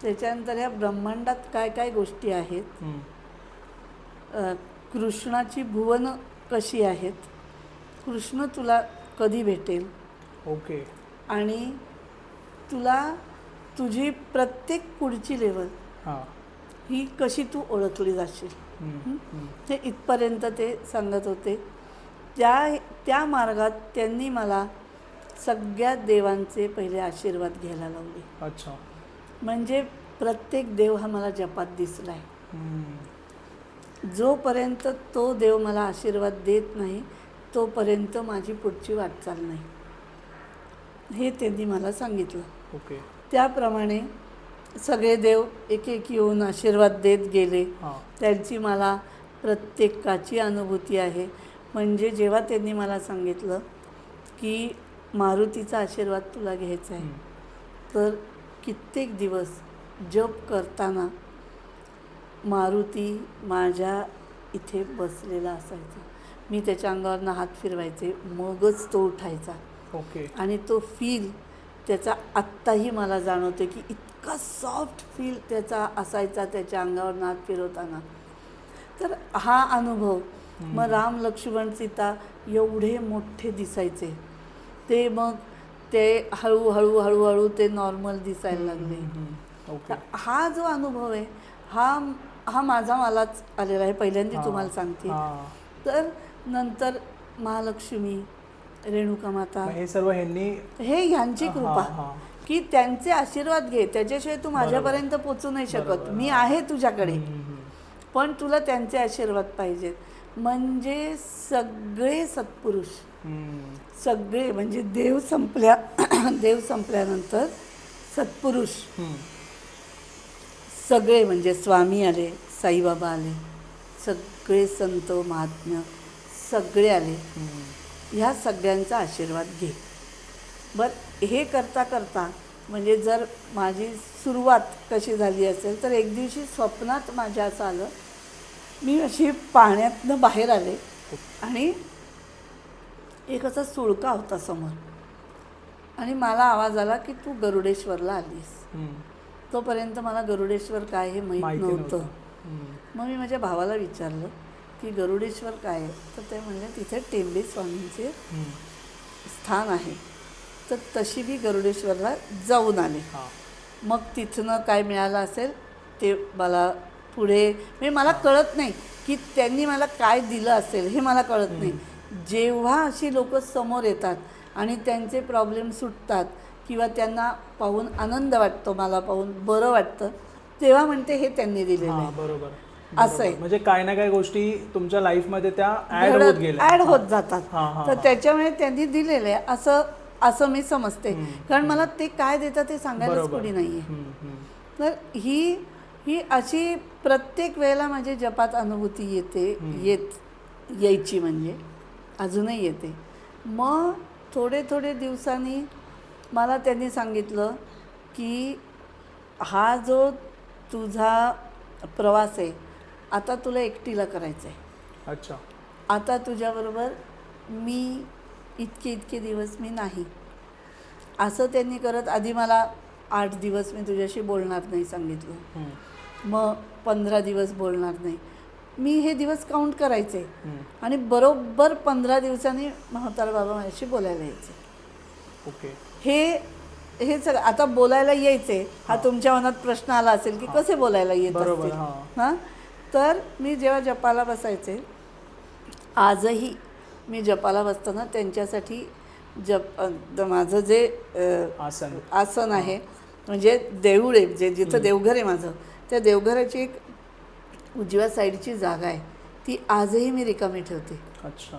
त्याच्यानंतर ह्या ब्रह्मांडात काय काय गोष्टी आहेत, हम्म. कृष्णाची भुवनं कशी आहेत, कृष्ण तुला कधी भेटेल, ओके. आणि तुला तुझी प्रत्येक पुढची लेवल हां. ही कशी तू ओळखली जाशील. हम्म. हम्म. ते इथपर्यंत ते सांगत होते. त्या मार्गात त्यांनी मला सगळ्या देवांचे पहिले आशीर्वाद घ्यायला लावले. अच्छा. म्हणजे प्रत्येक देव हा मला जपात दिसला आहे. हम्म. जोपर्यंत तो देव मला आशीर्वाद देत नाही तोपर्यंत माझी पुढची वाटचाल नाही, हे त्यांनी मला सांगितलं. ओके. त्याप्रमाणे सगळे देव एक एक येऊन आशीर्वाद देत गेले. हां. त्यांची मला प्रत्येकाची अनुभूती आहे. म्हणजे जेव्हा त्यांनी मला सांगितलं की मारुतीचा आशीर्वाद तुला घ्यायचा आहे, हम्म. तर कित्येक दिवस जप करताना मारुती माझ्या इथे बसलेला असायचा. मी त्याच्या अंगावरनं हात फिरवायचे, मगच तो उठायचा. ओके. आणि तो फील त्याचा आत्ताही मला जाणवते की इतका सॉफ्ट फील त्याचा असायचा त्याच्या अंगावरनं हात फिरवताना. तर हा अनुभव, मग राम लक्ष्मण सीता एवढे मोठे दिसायचे, ते मग ते हळूहळू हळूहळू ते नॉर्मल दिसायला लागले. ओके. तर हा जो अनुभव आहे हा माझा मलाच आलेला आहे, पहिल्यांदा हां. तुम्हाला सांगते. हां. तर नंतर महालक्ष्मी, रेणुका माता, मग हे सर्व ह्यांनी हे ह्यांची कृपा, हां, हां. की त्यांचे आशीर्वाद घे, त्याच्याशिवाय तू माझ्यापर्यंत पोचू नाही शकत. बरोबर. मी आहे तुझ्याकडे, हम्म. पण तुला त्यांचे आशीर्वाद पाहिजेत. म्हणजे सगळे सत्पुरुष, हम्म. सगळे म्हणजे देव संपल्यानंतर सत्पुरुष हम्म. सगळे, म्हणजे स्वामी आले, साईबाबा आले, सगळे संत महात्म्य सगळे आले. हम्म. ह्या सगळ्यांचा आशीर्वाद घे. बरं, हे करता करता म्हणजे जर माझी सुरुवात कशी झाली असेल तर एक दिवशी स्वप्नात माझ्या असं आलं, मी अशी पाण्यातनं बाहेर आले आणि एक असा सुळका होता समोर, आणि मला आवाज आला की तू गरुडेश्वरला आलीस. हम्म. तोपर्यंत मला गरुडेश्वर काय हे माहीत माहिती नव्हतं. हम्म. मग मी माझ्या भावाला विचारलं की गरुडेश्वर काय आहे, तर ते म्हणले तिथे टेंबे स्वामींचे हम्म. स्थान आहे. तर तशी मी गरुडेश्वरला जाऊन आले. हां. मग तिथनं काय मिळालं असेल ते मला पुढे, म्हणजे मला कळत नाही की त्यांनी मला काय दिलं असेल, हे मला कळत नाही. जेव्हा अशी लोक समोर येतात आणि त्यांचे प्रॉब्लेम सुटतात किंवा त्यांना पाहून आनंद वाटतो, मला पाहून बरं वाटतं, तेव्हा म्हणते हे त्यांनी दिलेलं हां, आहे. बरोबर. असं आहे. म्हणजे काही ना काही गोष्टी तुमच्या लाईफमध्ये त्या ऍड होत गेल्या, ॲड होत जातात. हां, हां, तर हां. त्याच्यामुळे त्यांनी दिलेलं आहे असं मी समजते. कारण मला ते काय देतात ते सांगायलाच बरोबर. कोणी नाही आहे. हम्म. हम्म. तर ही अशी प्रत्येक वेळेला माझी जपात अनुभूती यायची, म्हणजे अजूनही येते. मग थोडे दिवसांनी मला त्यांनी सांगितलं की हा जो तुझा प्रवास आहे आता तुला एकटीला करायचा आहे. अच्छा. आता तुझ्याबरोबर मी इतके दिवस मी नाही, असं त्यांनी करत आधी मला 8 दिवस मी तुझ्याशी बोलणार नाही सांगितलं. हम्म. मग 15 दिवस बोलणार नाही. मी हे दिवस काउंट करायचे हम्म. आणि बरोबर 15 दिवसांनी म्हातारा बाबा माझ्याशी बोलायला यायचे. ओके. हे सगळं आता बोलायला यायचे, हा तुमच्या मनात प्रश्न आला असेल की कसे बोलायला येत बरोबर. असतील. हां. हां, तर मी जेव्हा जपाला बसायचे, आजही मी जपाला बसताना त्यांच्यासाठी माझं जे आसन आहे, म्हणजे देऊळ आहे, जिथं देवघर आहे माझं, त्या देवघराची एक उजव्या साईडची जागा आहे ती आजही मी रिकामी ठेवते अच्छा.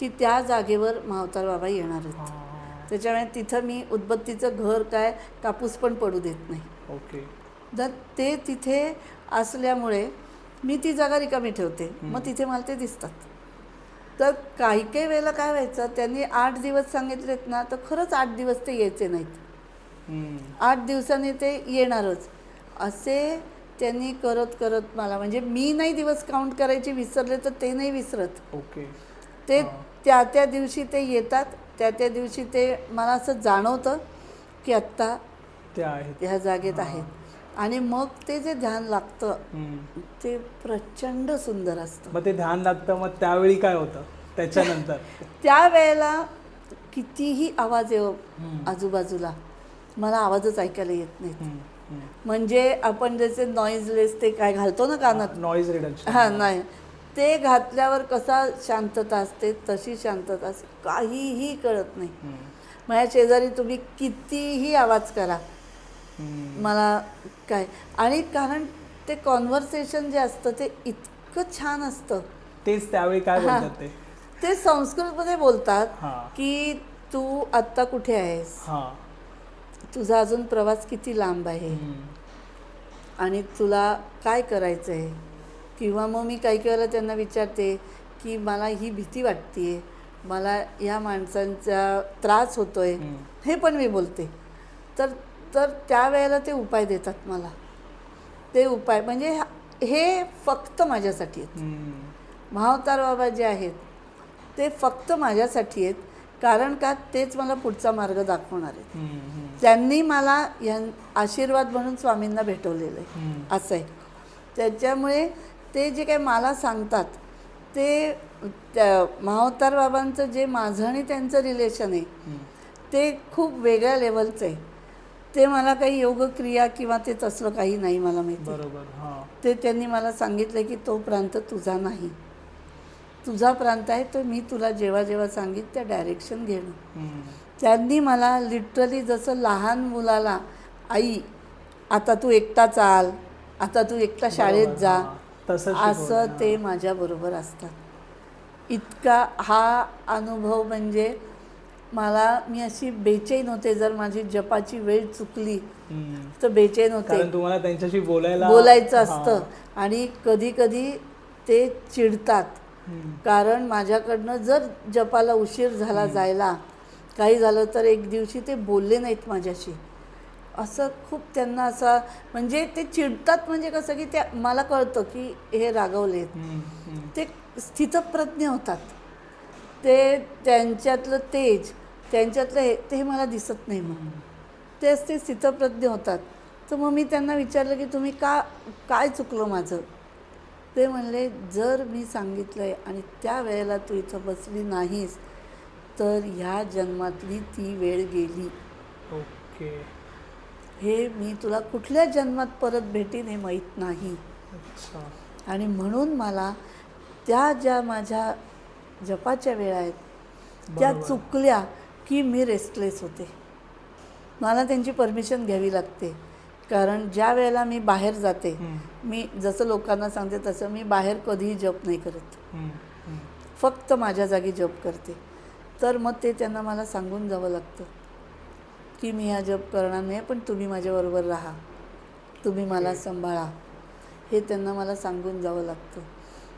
की त्या जागेवर मावतार बाबा येणार आहेत. हां. त्याच्यामुळे तिथं मी उदबत्तीचं घर काय कापूस पण पडू देत नाही. ओके. तर ते तिथे असल्यामुळे मी ती जागा रिकामी ठेवते. मग तिथे मला ते दिसतात. तर काही काही वेळेला काय व्हायचं, त्यांनी 8 दिवस सांगितलेत ना, तर खरंच 8 दिवस ते यायचे नाहीत. 8 दिवसांनी ते येणारच. असे त्यांनी करत करत मला, म्हणजे मी नाही दिवस काउंट करायचे विसरले तर ते नाही विसरत. ओके. ते त्या त्या दिवशी ते येतात, त्या त्या दिवशी ते मला असं जाणवतं की आत्ता ते आहेत. ह्या जागेत आहेत. आणि मग ते जे ध्यान लागतं ते प्रचंड सुंदर असतं. मग ते ध्यान लागतं, मग त्यावेळी काय होतं त्याच्यानंतर? त्यावेळेला कितीही आवाज येऊ आजूबाजूला, मला आवाजच ऐकायला येत नाहीत. म्हणजे आपण जसे नॉईजलेस ते काय घालतो ना कानात, नॉईज रिडक्शन. हां, नाही, ते घातल्यावर कसा शांतता असते तशी शांतता असते. काहीही कळत नाही. माझ्या शेजारी तुम्ही कितीही आवाज करा, मला काय. आणि कारण ते कॉन्व्हर्सेशन जे असतं ते इतकं छान असतं. तेच त्यावेळी काय बोलतात ते? ते संस्कृतमध्ये बोलतात हां. की तू आत्ता कुठे आहेस, हां. तुझा अजून प्रवास किती लांब आहे आणि तुला काय करायचं आहे. किंवा मग मी काही वेळेला त्यांना विचारते की मला ही भीती वाटते, मला या माणसांचा त्रास होतो आहे, हे पण मी बोलते. तर तर त्यावेळेला ते उपाय देतात मला. ते उपाय म्हणजे हे फक्त माझ्यासाठी आहेत. महाअवतार बाबा जे आहेत ते फक्त माझ्यासाठी आहेत. कारण का, तेच मला पुढचा मार्ग दाखवणार आहेत. त्यांनी मला आशीर्वाद म्हणून स्वामींना भेटवलेलं आहे, असं आहे. त्याच्यामुळे ते जे काही मला सांगतात ते त्या महाअवतार बाबांचं जे माझं आणि त्यांचं रिलेशन आहे ते खूप वेगळ्या लेवलचं आहे. ते मला काही योगक्रिया किंवा ते तसलं काही नाही मला माहिती. बरोबर. हां. ते त्यांनी मला सांगितलं की तो प्रांत तुझा नाही, तुझा प्रांत आहे तो मी तुला जेव्हा जेव्हा सांगितलं त्या डायरेक्शन घेणं. त्यांनी मला लिटरली जसं लहान मुलाला आई आता तू एकटा चाल, आता तू एकटा शाळेत जा, असं ते माझ्याबरोबर असतात. इतका हा अनुभव म्हणजे मला, मी अशी बेचैन होते जर माझी जपाची वेळ चुकली तर बेचैन होते. कारण तुम्हाला त्यांच्याशी बोलायचं असतं. आणि कधी कधी ते चिडतात कारण माझ्याकडनं जर जपाला उशीर झाला जायला, काही झालं तर एक दिवशी ते बोलले नाहीत माझ्याशी, असं खूप त्यांना असा, म्हणजे ते चिडतात. म्हणजे कसं की त्या मला कळतं की हे रागवलेत. ते स्थितप्रज्ञ होतात. ते त्यांच्यातलं तेज, त्यांच्यातलं हे, ते मला दिसत नाही. मग तेच ते स्थितप्रज्ञ होतात. तर मग मी त्यांना विचारलं की तुम्ही काय चुकलं माझं. ते म्हणले जर मी सांगितलं आहे आणि त्या वेळेला तू इथं बसली नाहीस तर ह्या जन्मातली ती वेळ गेली. ओके. हे मी तुला कुठल्या जन्मात परत भेटीन हे माहीत नाही. अच्छा. आणि म्हणून मला त्या ज्या माझ्या जपाच्या वेळा आहेत त्या चुकल्या की मी रेस्टलेस होते. मला त्यांची परमिशन घ्यावी लागते. कारण ज्या वेळेला मी बाहेर जाते, मी जसं लोकांना सांगते तसं मी बाहेर कधीही जप नाही करत, फक्त माझ्या जागी जप करते. तर मग ते त्यांना मला सांगून जावं लागतं की मी हा जप करणार नाही, पण तुम्ही माझ्याबरोबर राहा, तुम्ही मला सांभाळा, हे त्यांना मला सांगून जावं लागतं.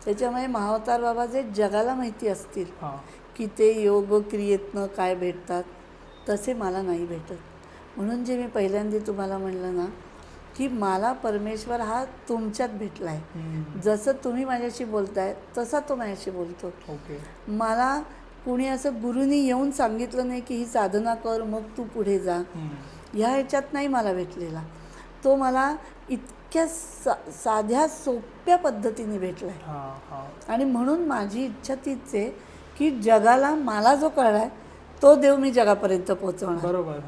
त्याच्यामुळे महाअवतार बाबा जे जगाला माहिती असतील की ते योग क्रियेतनं काय भेटतात, तसे मला नाही भेटत. म्हणून जे मी पहिल्यांदा तुम्हाला म्हणलं ना की मला परमेश्वर हा तुमच्यात भेटला आहे. जसं तुम्ही माझ्याशी बोलताय तसा तो माझ्याशी बोलतो. मला कुणी असं गुरुनी येऊन सांगितलं नाही की ही साधना कर मग तू पुढे जा, ह्या ह्याच्यात नाही मला भेटलेला. तो मला इतक्या साध्या सोप्या पद्धतीने भेटला आहे. आणि म्हणून माझी इच्छा तीच आहे की जगाला मला जो कळला आहे तो देव मी जगापर्यंत पोचवणार. बरोबर.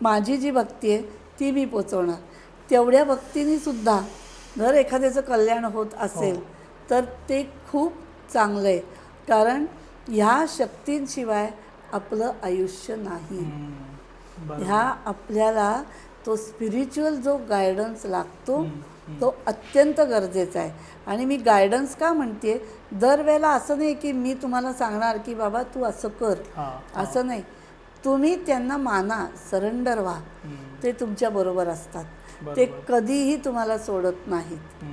माझी जी भक्ती आहे ती मी पोचवणार. तेवढ्या भक्तीने सुद्धा जर एखाद्याचं कल्याण होत असेल तर ते खूप चांगलं आहे. कारण ह्या शक्तींशिवाय आपलं आयुष्य नाही. ह्या आपल्याला तो स्पिरिच्युअल जो गायडन्स लागतो तो अत्यंत गरजेचा आहे. आणि मी गायडन्स का म्हणते, दरवेळेला असं नाही की मी तुम्हाला सांगणार की बाबा तू असं कर, असं नाही. तुम्ही त्यांना माना, सरेंडर व्हा, ते तुमच्याबरोबर असतात, ते कधीही तुम्हाला सोडत नाहीत.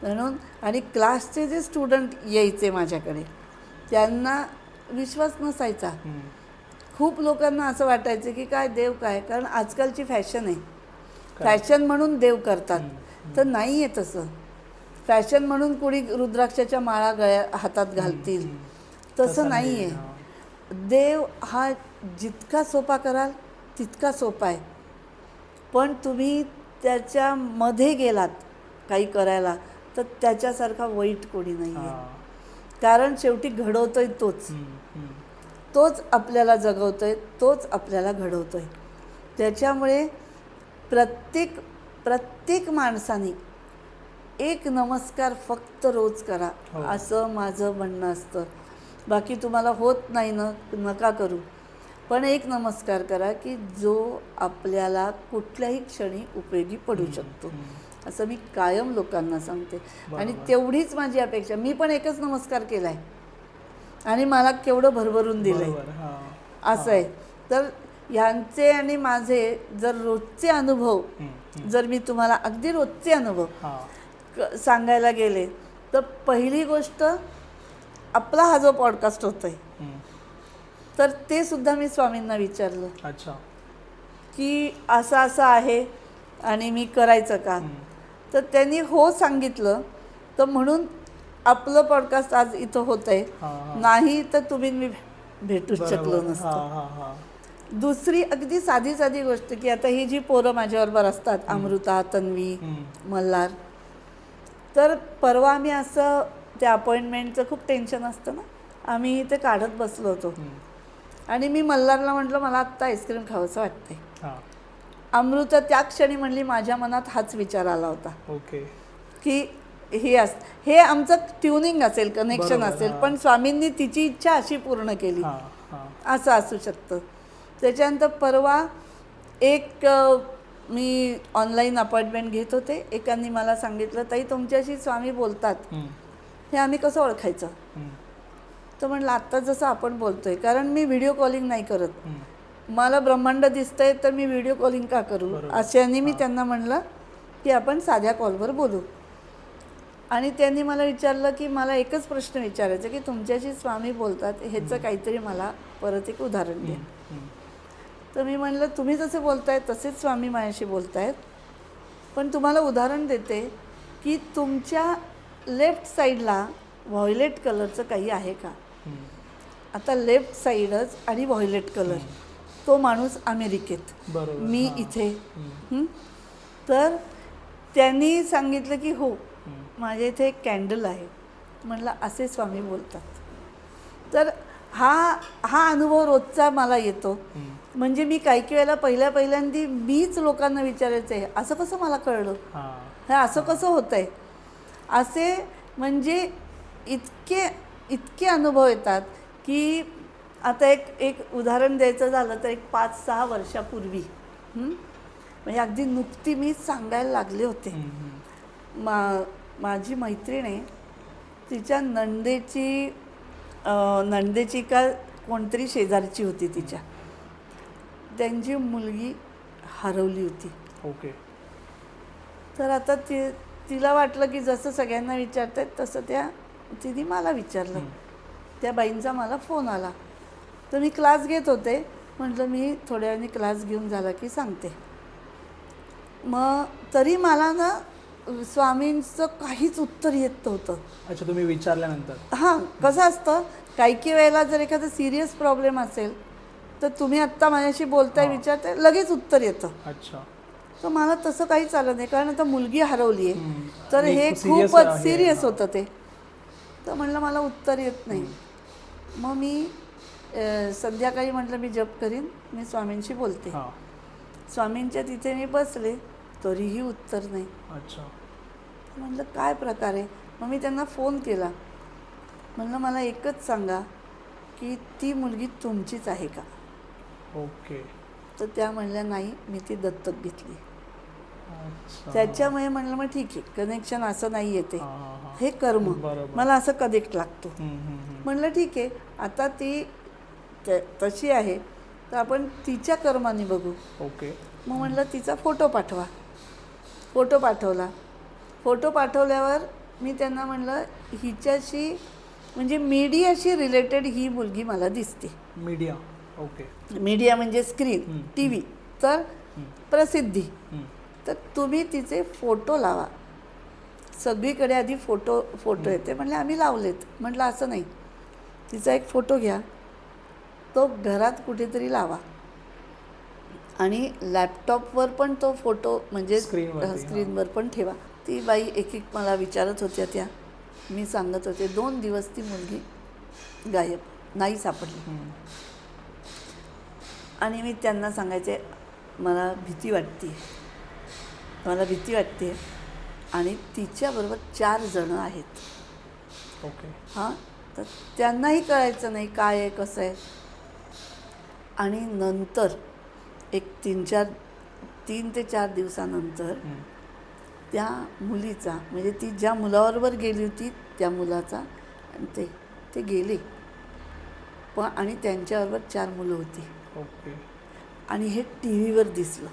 म्हणून आणि क्लासचे जे स्टुडंट यायचे माझ्याकडे त्यांना विश्वास नसायचा. खूप लोकांना असं वाटायचं की काय देव काय, कारण आजकालची फॅशन आहे, फॅशन म्हणून देव करतात. तर नाही आहे तसं. फॅशन म्हणून कोणी रुद्राक्षाच्या माळा हातात घालतील, तसं नाही आहे. देव हा जितका सोपा कराल तितका सोपा आहे. पण तुम्ही त्याच्यामध्ये गेलात काही करायला तर त्याच्यासारखा वाईट कोणी नाही आहे. कारण शेवटी घडवतोय तोच आपल्याला जगवतोय, तोच आपल्याला घडवतोय. त्याच्यामुळे प्रत्येक माणसाने एक नमस्कार फक्त रोज करा, असं माझं म्हणणं असतं. बाकी तुम्हाला होत नाही ना, नका करू, पण एक नमस्कार करा की जो आपल्याला कुठल्याही क्षणी उपयोगी पडू शकतो, असं मी कायम लोकांना सांगते. आणि तेवढीच माझी अपेक्षा. मी पण एकच नमस्कार केला आहे आणि मला केवढं भरभरून दिलं आहे, असं आहे. तर ह्यांचे आणि माझे जर रोजचे अनुभव, जर मी तुम्हाला अगदी रोजचे अनुभव सांगायला गेले तर पहिली गोष्ट, आपला हा जो पॉडकास्ट होतोय तर ते सुद्धा मी स्वामींना विचारलं. अच्छा. की असं असं आहे आणि मी करायचं का. तर त्यांनी हो सांगितलं. तर म्हणून आपलं पॉडकास्ट आज इथं होत आहे. नाही तर तुम्ही मी भेटूच शकलो नसतो. दुसरी अगदी साधी गोष्ट की आता ही जी पोरं माझ्याबरोबर असतात, अमृता, तन्वी, मल्हार, तर परवा आम्ही असं त्या अपॉइंटमेंटचं खूप टेन्शन असतं ना, आम्ही ते काढत बसलो होतो आणि मी मल्हारला म्हटलं मला आत्ता आईस्क्रीम खावंसं वाटतंय. अमृता त्या क्षणी म्हणली माझ्या मनात हाच विचार आला होता की हे आमचं ट्युनिंग असेल, कनेक्शन असेल, पण स्वामींनी तिची इच्छा अशी पूर्ण केली, असं असू शकतं. त्याच्यानंतर परवा एक मी ऑनलाईन अपॉइंटमेंट घेत होते. एकांनी मला सांगितलं ताई तुमच्याशी स्वामी बोलतात, हे आम्ही कसं ओळखायचं. तर म्हणलं आत्ता जसं आपण बोलतोय, कारण मी व्हिडिओ कॉलिंग नाही करत, मला ब्रह्मांड दिसतंय तर मी व्हिडिओ कॉलिंग का करू, अशाने मी त्यांना म्हणलं की आपण साध्या कॉलवर बोलू. आणि त्यांनी मला विचारलं की मला एकच प्रश्न विचारायचा की तुमच्याशी स्वामी बोलतात ह्याचं काहीतरी मला परत एक उदाहरण द्या. तर मी म्हणलं तुम्ही जसे बोलताय तसेच स्वामी माझ्याशी बोलतायत, पण तुम्हाला उदाहरण देते की तुमच्या लेफ्ट साईडला व्हायोलेट कलरचं काही आहे का. आता लेफ्ट साईडच आणि व्हायोलेट कलर, तो माणूस अमेरिकेत, मी इथे. तर त्यांनी सांगितलं की हो माझ्या इथे एक कॅन्डल आहे. म्हणलं असे स्वामी बोलतात. तर हा अनुभव रोजचा मला येतो. म्हणजे मी काही वेळेला पहिल्यांदी मीच लोकांना विचारायचं आहे असं कसं मला कळलं, हे असं कसं होतंय, असे म्हणजे इतके अनुभव येतात की आता एक उदाहरण द्यायचं झालं तर एक 5-6 वर्षापूर्वी म्हणजे अगदी नुकती मी सांगायला लागले होते. माझी मैत्रीण आहे, तिच्या नंदेची का कोणतरी शेजारची होती, त्यांची मुलगी हरवली होती. तर आता तिला वाटलं की जसं सगळ्यांना विचारतात तसं तिने मला विचारलं. त्या बाईंचा मला फोन आला. तर मी क्लास घेत होते, म्हटलं मी थोड्या वेळाने क्लास घेऊन झाला की सांगते. मग तरी मला ना स्वामींचं काहीच उत्तर येत नव्हतं. अच्छा, तुम्ही विचारल्यानंतर. हां, कसं असतं काही वेळेला जर एखादा सिरियस प्रॉब्लेम असेल तर तुम्ही आत्ता माझ्याशी बोलताय, विचारताय, लगेच उत्तर येतं. अच्छा. तर मला तसं काहीच आलं नाही, कारण आता मुलगी हरवली आहे, तर हे खूपच सिरियस होतं ते. तर म्हणलं मला उत्तर येत नाही. मग मी संध्याकाळी म्हटलं मी जप करीन, मी स्वामींशी बोलते. स्वामींच्या तिथे मी बसले, तरीही उत्तर नाही. अच्छा. म्हटलं काय प्रकार आहे. मग मी त्यांना फोन केला, म्हणलं मला एकच सांगा की ती मुलगी तुमचीच आहे का. ओके. तर त्या म्हणल्या नाही, मी ती दत्तक घेतली. अच्छा. त्याच्यामुळे म्हणलं मग ठीक आहे, कनेक्शन असं नाही येते, हां, हां, हां. हे कर्म बरोबर. मला असं कनेक्ट लागतो. हम्म. म्हणलं ठीक आहे, आता ती तशी आहे तर आपण तिच्या कर्माने बघू. ओके. मग म्हणलं तिचा फोटो पाठवा. फोटो पाठवला. फोटो पाठवल्यावर मी त्यांना म्हणलं हिच्याशी म्हणजे मीडियाशी रिलेटेड ही मुलगी मला दिसते. मीडिया. ओके. मीडिया म्हणजे स्क्रीन, टी व्ही, तर प्रसिद्धी. तर तुम्ही तिचे फोटो लावा. सगळीकडे आधी फोटो येते. म्हणले आम्ही लावलेत. म्हटलं असं नाही, तिचा एक फोटो घ्या, तो घरात कुठेतरी लावा आणि लॅपटॉपवर पण तो फोटो म्हणजे स्क्रीनवर पण ठेवा. ती बाई एक मला विचारत होत्या त्या, मी सांगत होते. 2 दिवस ती मुलगी गायब, नाही सापडली. आणि मी त्यांना सांगायचे मला भीती वाटते आणि तिच्याबरोबर 4 जणं आहेत. ओके. हां, तर त्यांनाही कळायचं नाही काय आहे कसं आहे. आणि नंतर एक 3 ते 4 दिवसानंतर त्या मुलीचा म्हणजे ती ज्या मुलाबरोबर गेली होती त्या मुलाचा आणि ते गेले पण आणि त्यांच्याबरोबर 4 मुलं होती. ओके. आणि हे टी व्हीवर दिसलं.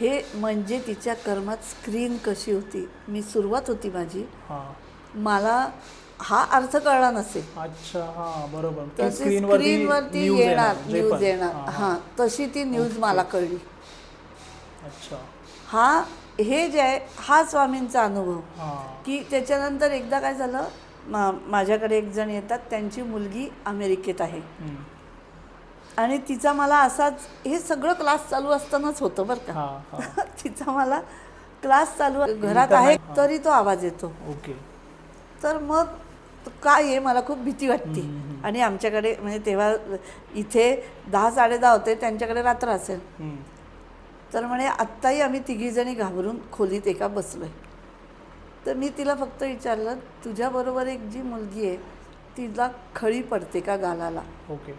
हे म्हणजे तिच्या कर्मात स्क्रीन कशी होती. मी सुरुवात होती माझी, मला हा अर्थ कळला नसेल. अच्छा. हां, बरोबर. तशी स्क्रीनवरती न्यूज येणार. हां, तशी ती न्यूज मला कळली. अच्छा. हे जे आहे हा स्वामींचा अनुभव. की त्याच्यानंतर एकदा काय झालं, माझ्याकडे एक जण येतात, त्यांची मुलगी अमेरिकेत आहे आणि तिचा मला असाच हे सगळं क्लास चालू असतानाच होतं बरं का. तिचा मला क्लास चालू घरात आहे तरी तो आवाज येतो. ओके. तर मग काय आहे, मला खूप भीती वाटते. आणि आमच्याकडे म्हणजे तेव्हा इथे 10-10:30 होते, त्यांच्याकडे रात्र असेल. तर म्हणे आत्ताही आम्ही 3 जणी घाबरून खोलीत एका बसलोय. तर मी तिला फक्त विचारलं तुझ्याबरोबर एक जी मुलगी आहे तिला खळी पडते का गालाला. ओके.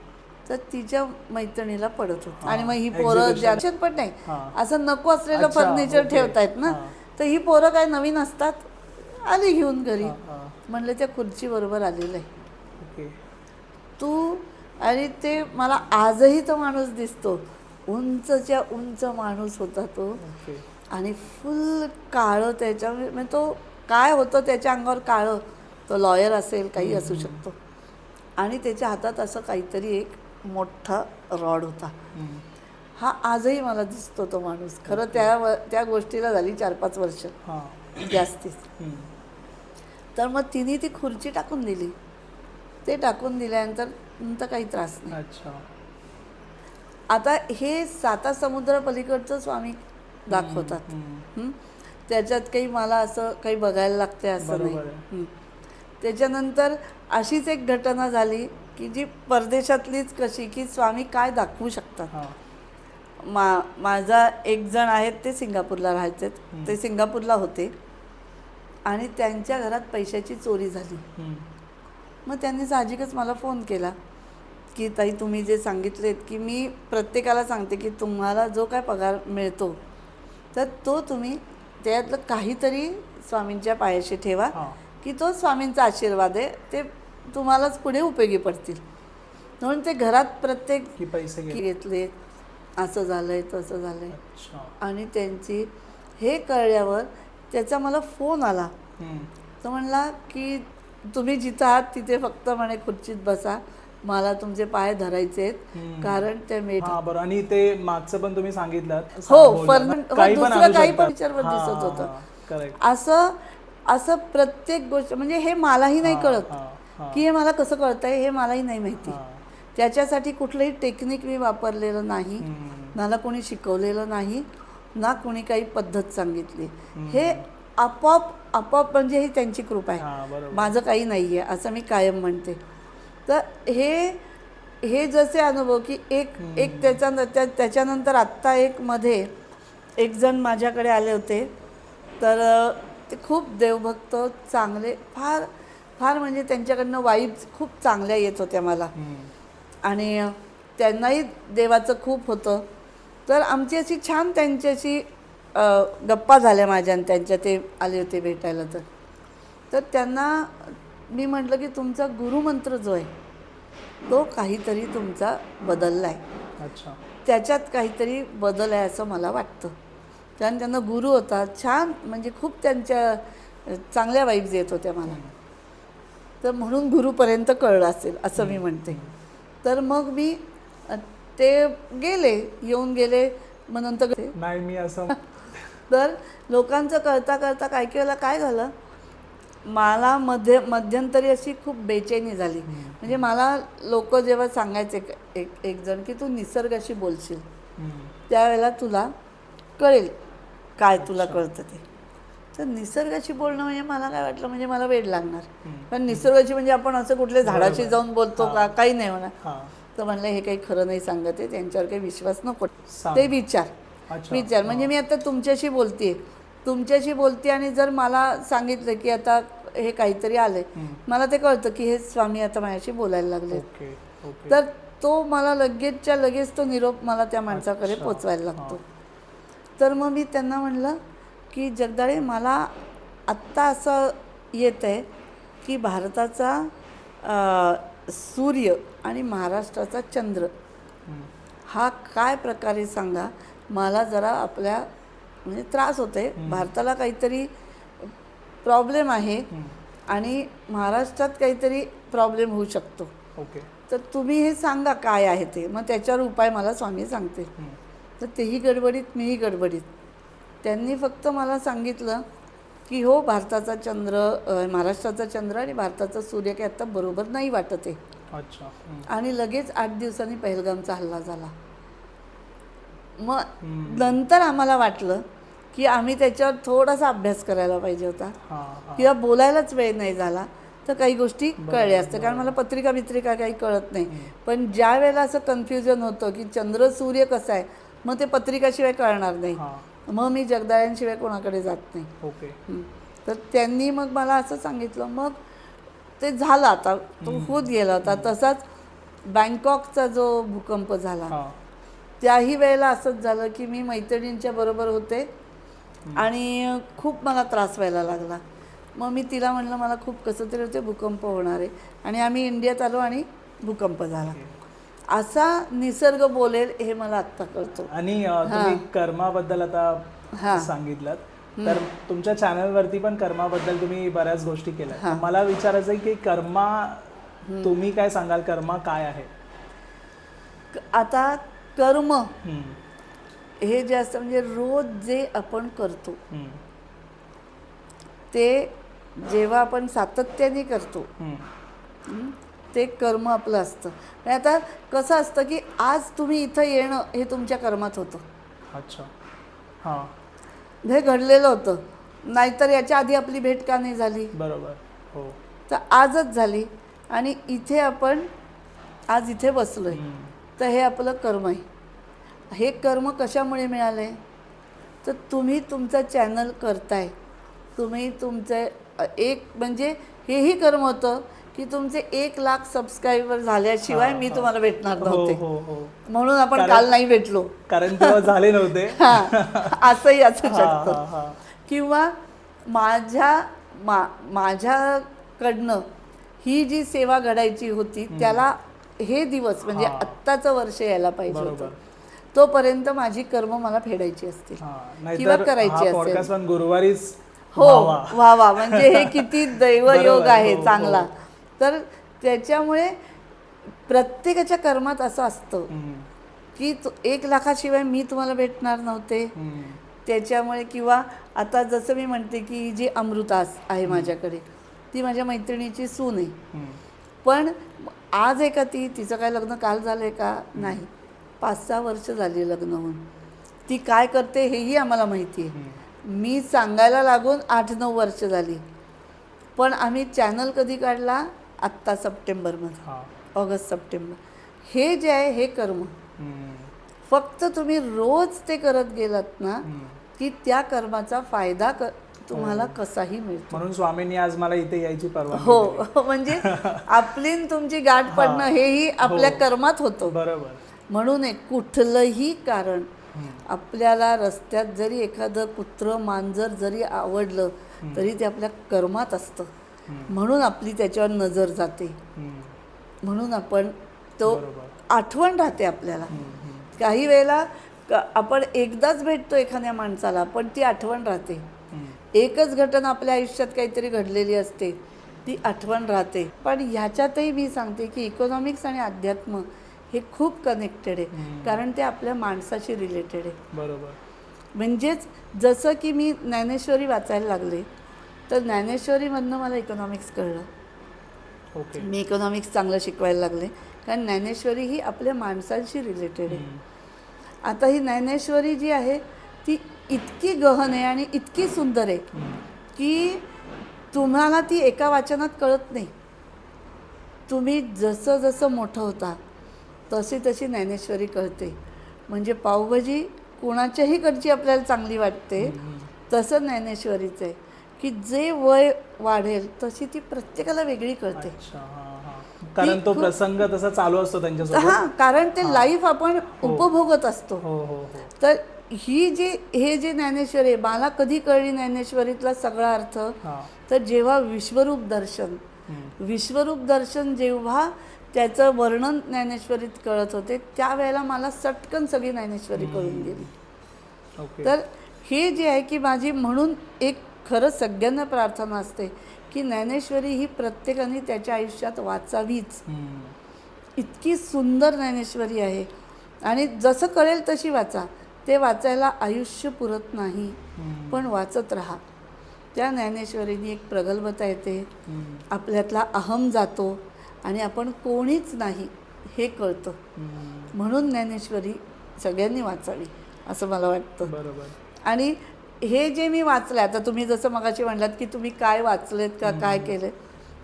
तर तिच्या मैत्रिणीला पडत होती. आणि मग ही पोरं ज्याच्यात पण नाही असं नको असलेलं फर्निचर ठेवतायत ना, तर ही पोरं काय नवीन असतात, आली घेऊन घरी. म्हणलं त्या खुर्ची बरोबर आलेलं आहे तू. आणि ते मला आजही तो माणूस दिसतो. उंचच्या उंच माणूस होता तो आणि फुल काळं त्याच्यामुळे म्हणजे तो काय होतं त्याच्या अंगावर काळं, तो लॉयर असेल काही असू शकतो. आणि त्याच्या हातात असं काहीतरी एक मोठा रॉड होता. हा आजही मला दिसतो तो माणूस. खरं त्या गोष्टीला झाली 4-5 वर्ष जास्तीच. तर मग तिने ती खुर्ची टाकून दिली. ते टाकून दिल्यानंतर काही त्रास नाही. आता हे 7 समुद्र पलीकडचं स्वामी दाखवतात. त्याच्यात काही मला असं काही बघायला लागते असं नाही. त्याच्यानंतर अशीच एक घटना झाली की जी परदेशातलीच कशी की स्वामी काय दाखवू शकतात. माझा एक जण आहेत ते सिंगापूरला राहायचे. ते सिंगापूरला होते आणि त्यांच्या घरात पैशाची चोरी झाली. मग त्यांनी साहजिकच मला फोन केला की ताई तुम्ही जे सांगितलेत की मी प्रत्येकाला सांगते की तुम्हाला जो काय पगार मिळतो तर तो तुम्ही त्यातलं काहीतरी स्वामींच्या पायाशी ठेवा की तो स्वामींचा आशीर्वाद आहे, ते तुम्हालाच पुढे उपयोगी पडतील. म्हणून ते घरात प्रत्येक पैसे घेतले, असं झालंय तसं झालंय. आणि त्यांची हे कळल्यावर त्याचा मला फोन आला. तो म्हणला की तुम्ही जिथं आहात तिथे फक्त म्हणे खुर्चीत बसा, मला तुमचे पाय धरायचे आहेत कारण ते बरं. आणि ते मागचं पण तुम्ही सांगितलं दुसरं काही पण पिक्चरवर दिसत होतं. असं प्रत्येक गोष्ट म्हणजे हे मलाही नाही कळत की हे मला कसं कळतंय, हे मलाही नाही माहिती. त्याच्यासाठी कुठलंही टेक्निक मी वापरलेलं नाही, मला कोणी शिकवलेलं नाही, ना कोणी काही पद्धत सांगितली. हे आपोआप म्हणजे ही त्यांची कृपा आहे, माझं काही नाही आहे असं मी कायम म्हणते. तर हे जसे अनुभव की एक त्याच्यानंतर आत्ता एक मध्ये एक जण माझ्याकडे आले होते. तर ते खूप देवभक्त चांगले, फार फार म्हणजे त्यांच्याकडनं वाईब्स खूप चांगल्या येत होत्या मला. आणि त्यांनाही देवाचं खूप होतं. तर आमची अशी छान त्यांच्याशी गप्पा झाल्या माझ्या आणि त्यांच्या, ते आले होते भेटायला. तर त्यांना मी म्हटलं की तुमचा गुरुमंत्र जो आहे तो काहीतरी तुमचा बदलला आहे, अच्छा. त्याच्यात काहीतरी बदल आहे असं मला वाटतं. कारण त्यांना गुरु होता छान, म्हणजे खूप त्यांच्या चांगल्या वाईब्स येत होत्या मला. तर म्हणून गुरुपर्यंत कळलं असेल असं मी म्हणते. तर मग मी ते येऊन गेले. मग नंतर नाही मी असं तर लोकांचं कळता कळता काही वेळेला काय झालं, मला मध्यंतरी अशी खूप बेचैनी झाली. म्हणजे मला लोक जेव्हा सांगायचे एक जण की तू निसर्गाशी बोलशील त्यावेळेला तुला कळेल काय तुला कळतं ते. तर निसर्गाशी बोलणं म्हणजे मला काय वाटलं, म्हणजे मला वेळ लागणार. कारण निसर्गाची म्हणजे आपण असं कुठल्या झाडाशी जाऊन बोलतो का, काही नाही होणार. तर म्हणलं हे काही खरं नाही सांगत आहे, त्यांच्यावर काही विश्वास नको. ते विचार म्हणजे मी आता तुमच्याशी बोलते आणि जर मला सांगितलं की आता हे काहीतरी आलंय, मला ते कळतं की हे स्वामी आता माझ्याशी बोलायला लागले. तर तो मला लगेचच्या लगेच तो निरोप मला त्या माणसाकडे पोचवायला लागतो. तर मग मी त्यांना म्हणलं की जगदाळे, मला आत्ता असं येत आहे की भारताचा सूर्य आणि महाराष्ट्राचा चंद्र हा काय प्रकारे सांगा, मला जरा आपल्या म्हणजे त्रास होते. भारताला काहीतरी प्रॉब्लेम आहे आणि महाराष्ट्रात काहीतरी प्रॉब्लेम होऊ शकतो. तर तुम्ही हे सांगा काय आहे ते, मग त्याच्यावर उपाय मला स्वामी सांगते. तर तेही गडबडीत मीही गडबडीत. त्यांनी फक्त मला सांगितलं की हो, भारताचा चंद्र, महाराष्ट्राचा चंद्र आणि भारताचा सूर्य काही आत्ता बरोबर नाही वाटत आहे. आणि लगेच 8 दिवसांनी पहलगामचा हल्ला झाला. मग नंतर आम्हाला वाटलं की आम्ही त्याच्यावर थोडासा अभ्यास करायला पाहिजे होता, किंवा बोलायलाच वेळ नाही झाला तर काही गोष्टी कळल्या असत्या. कारण मला पत्रिका काही कळत नाही. पण ज्या वेळेला असं कन्फ्युजन होतं की चंद्र सूर्य कसं आहे, मग ते पत्रिकाशिवाय कळणार नाही, मग मी जगदाळ्यांशिवाय कोणाकडे जात नाही. तर त्यांनी मग मला असं सांगितलं. मग ते झालं, आता तो होत गेला होता. तसाच बँकॉकचा जो भूकंप झाला त्याही वेळेला असंच झालं की मी मैत्रिणींच्या बरोबर होते आणि खूप मला त्रास व्हायला लागला. मग मी तिला म्हणलं मला खूप कसं तरी होते, भूकंप होणार आहे. आणि आम्ही इंडियात आलो आणि भूकंप झाला. असा निसर्ग बोलेल हे मला आत्ता कळतो. आणि तुम्ही कर्माबद्दल आता सांगितलं, तर तुमच्या चॅनलवरती पण कर्माबद्दल तुम्ही बऱ्याच गोष्टी केल्या. मला विचारायचं आहे की कर्मा, तुम्ही काय सांगाल, कर्मा काय आहे? आता कर्म हे जे असतं म्हणजे रोज जे आपण करतो ते जेव्हा आपण सातत्याने करतो ते कर्म आपलं असतं. आता कसं असतं की आज तुम्ही इथं येणं हे तुमच्या कर्मात होतं. अच्छा. हां, हे घडलेलं होतं, नाहीतर याच्या आधी आपली भेट का नाही झाली? बरोबर. हो. तर आजच झाली आणि इथे आपण आज इथे बसलोय, तर हे आपलं कर्म आहे. हे कर्म कशामुळे मिळाले? तर तुम्ही तुमचा चॅनल करताय, तुम्ही तुमचे म्हणजे हेही कर्म होतं की तुमचे 1 लाख सबस्क्रायबर झाल्याशिवाय मी तुम्हाला भेटणार नव्हते. म्हणून आपण काल नाही भेटलो, कारण तेव्हा झाले नव्हते. असंही असू शकतं. किंवा माझ्याकडनं ही जी सेवा घडायची होती त्याला हे दिवस म्हणजे आत्ताचं वर्ष यायला पाहिजे होतं. तोपर्यंत माझी कर्म मला फेडायची असतील किंवा करायची असेल. गुरुवारीच हो, व्हावा म्हणजे हे किती दैवयोग आहे चांगला. तर त्याच्यामुळे प्रत्येकाच्या कर्मात असं असतं की 1 लाखाशिवाय मी तुम्हाला भेटणार नव्हते. त्याच्यामुळे किंवा आता जसं मी म्हणते की जी अमृता आहे माझ्याकडे, ती माझ्या मैत्रिणीची सून आहे. पण आज आहे का तिचं काय लग्न काल झालं आहे का? नाही, 5-6 वर्ष झाली लग्न होऊन. ती काय करते हेही आम्हाला माहिती आहे. मी सांगायला लागून 8-9 वर्ष झाली. पण आम्ही चॅनल कधी काढला? आत्ता सप्टेंबरमध्ये, ऑगस्ट सप्टेंबर. हे जे आहे हे कर्म. फक्त तुम्ही रोज ते करत गेलात ना की त्या कर्माचा फायदा तुम्हाला कसाही मिळतो. म्हणून स्वामींनी आज मला इथे यायची परवानगी दिली. हो, म्हणजे आपली तुमची गाठ पडणं हेही आपल्या कर्मात होतं. बरोबर. म्हणून कुठलंही कारण आपल्याला रस्त्यात जरी एखादं कुत्रं मांजर जरी आवडलं तरी ते आपल्या कर्मात असतं, म्हणून आपली त्याच्यावर नजर जाते, म्हणून आपण तो आठवण राहते आपल्याला. काही वेळेला आपण एकदाच भेटतो एखाद्या माणसाला, पण ती आठवण राहते. एकच घटना आपल्या आयुष्यात काहीतरी घडलेली असते, ती आठवण राहते. पण ह्याच्यातही मी सांगते की इकॉनॉमिक्स आणि अध्यात्म हे खूप कनेक्टेड आहे, कारण ते आपल्या माणसाशी रिलेटेड आहे. बरोबर. म्हणजेच जसं की मी ज्ञानेश्वरी वाचायला लागले, तर ज्ञानेश्वरीमधनं मला इकॉनॉमिक्स कळलं. ओके. मी इकॉनॉमिक्स चांगलं शिकवायला लागले, कारण ज्ञानेश्वरी ही आपल्या माणसांशी रिलेटेड आहे. आता ही ज्ञानेश्वरी जी आहे ती इतकी गहन आहे आणि इतकी सुंदर आहे की तुम्हाला ती एका वाचनात कळत नाही. तुम्ही जसं जसं मोठं होता तशी तशी ज्ञानेश्वरी कळते. म्हणजे पावभाजी कोणाच्याही आपल्याला चांगली वाटते, तसं ज्ञानेश्वरीचं आहे की जे वय वाढेल तशी ती प्रत्येकाला वेगळी कळते. कारण तो प्रसंग तसा चालू असतो त्यांच्यासोबत. हां, कारण ते लाईफ आपण उपभोगत असतो. हो हो. तर हे जे ज्ञानेश्वरी आहे, मला कधी कळली ज्ञानेश्वरीतला सगळा अर्थ, तर जेव्हा विश्वरूप दर्शन जेव्हा त्याचं वर्णन ज्ञानेश्वरीत कळत होते, त्यावेळेला मला सटकन सगळी ज्ञानेश्वरी कळून गेली. तर हे जे आहे की माझी म्हणून एक खरंच सगळ्यांना प्रार्थना असते की ज्ञानेश्वरी ही प्रत्येकाने त्याच्या आयुष्यात वाचावीच. इतकी सुंदर ज्ञानेश्वरी आहे आणि जसं कळेल तशी वाचा. ते वाचायला आयुष्य पुरत नाही, पण वाचत राहा. त्या ज्ञानेश्वरीने एक प्रगल्भता येते, आपल्यातला अहम जातो आणि आपण कोणीच नाही हे कळतं. म्हणून ज्ञानेश्वरी सगळ्यांनी वाचावी असं मला वाटतं. बरोबर. आणि हे जे मी वाचलं, आता तुम्ही जसं मगाशी म्हणलात की तुम्ही काय वाचलेत का काय केलं,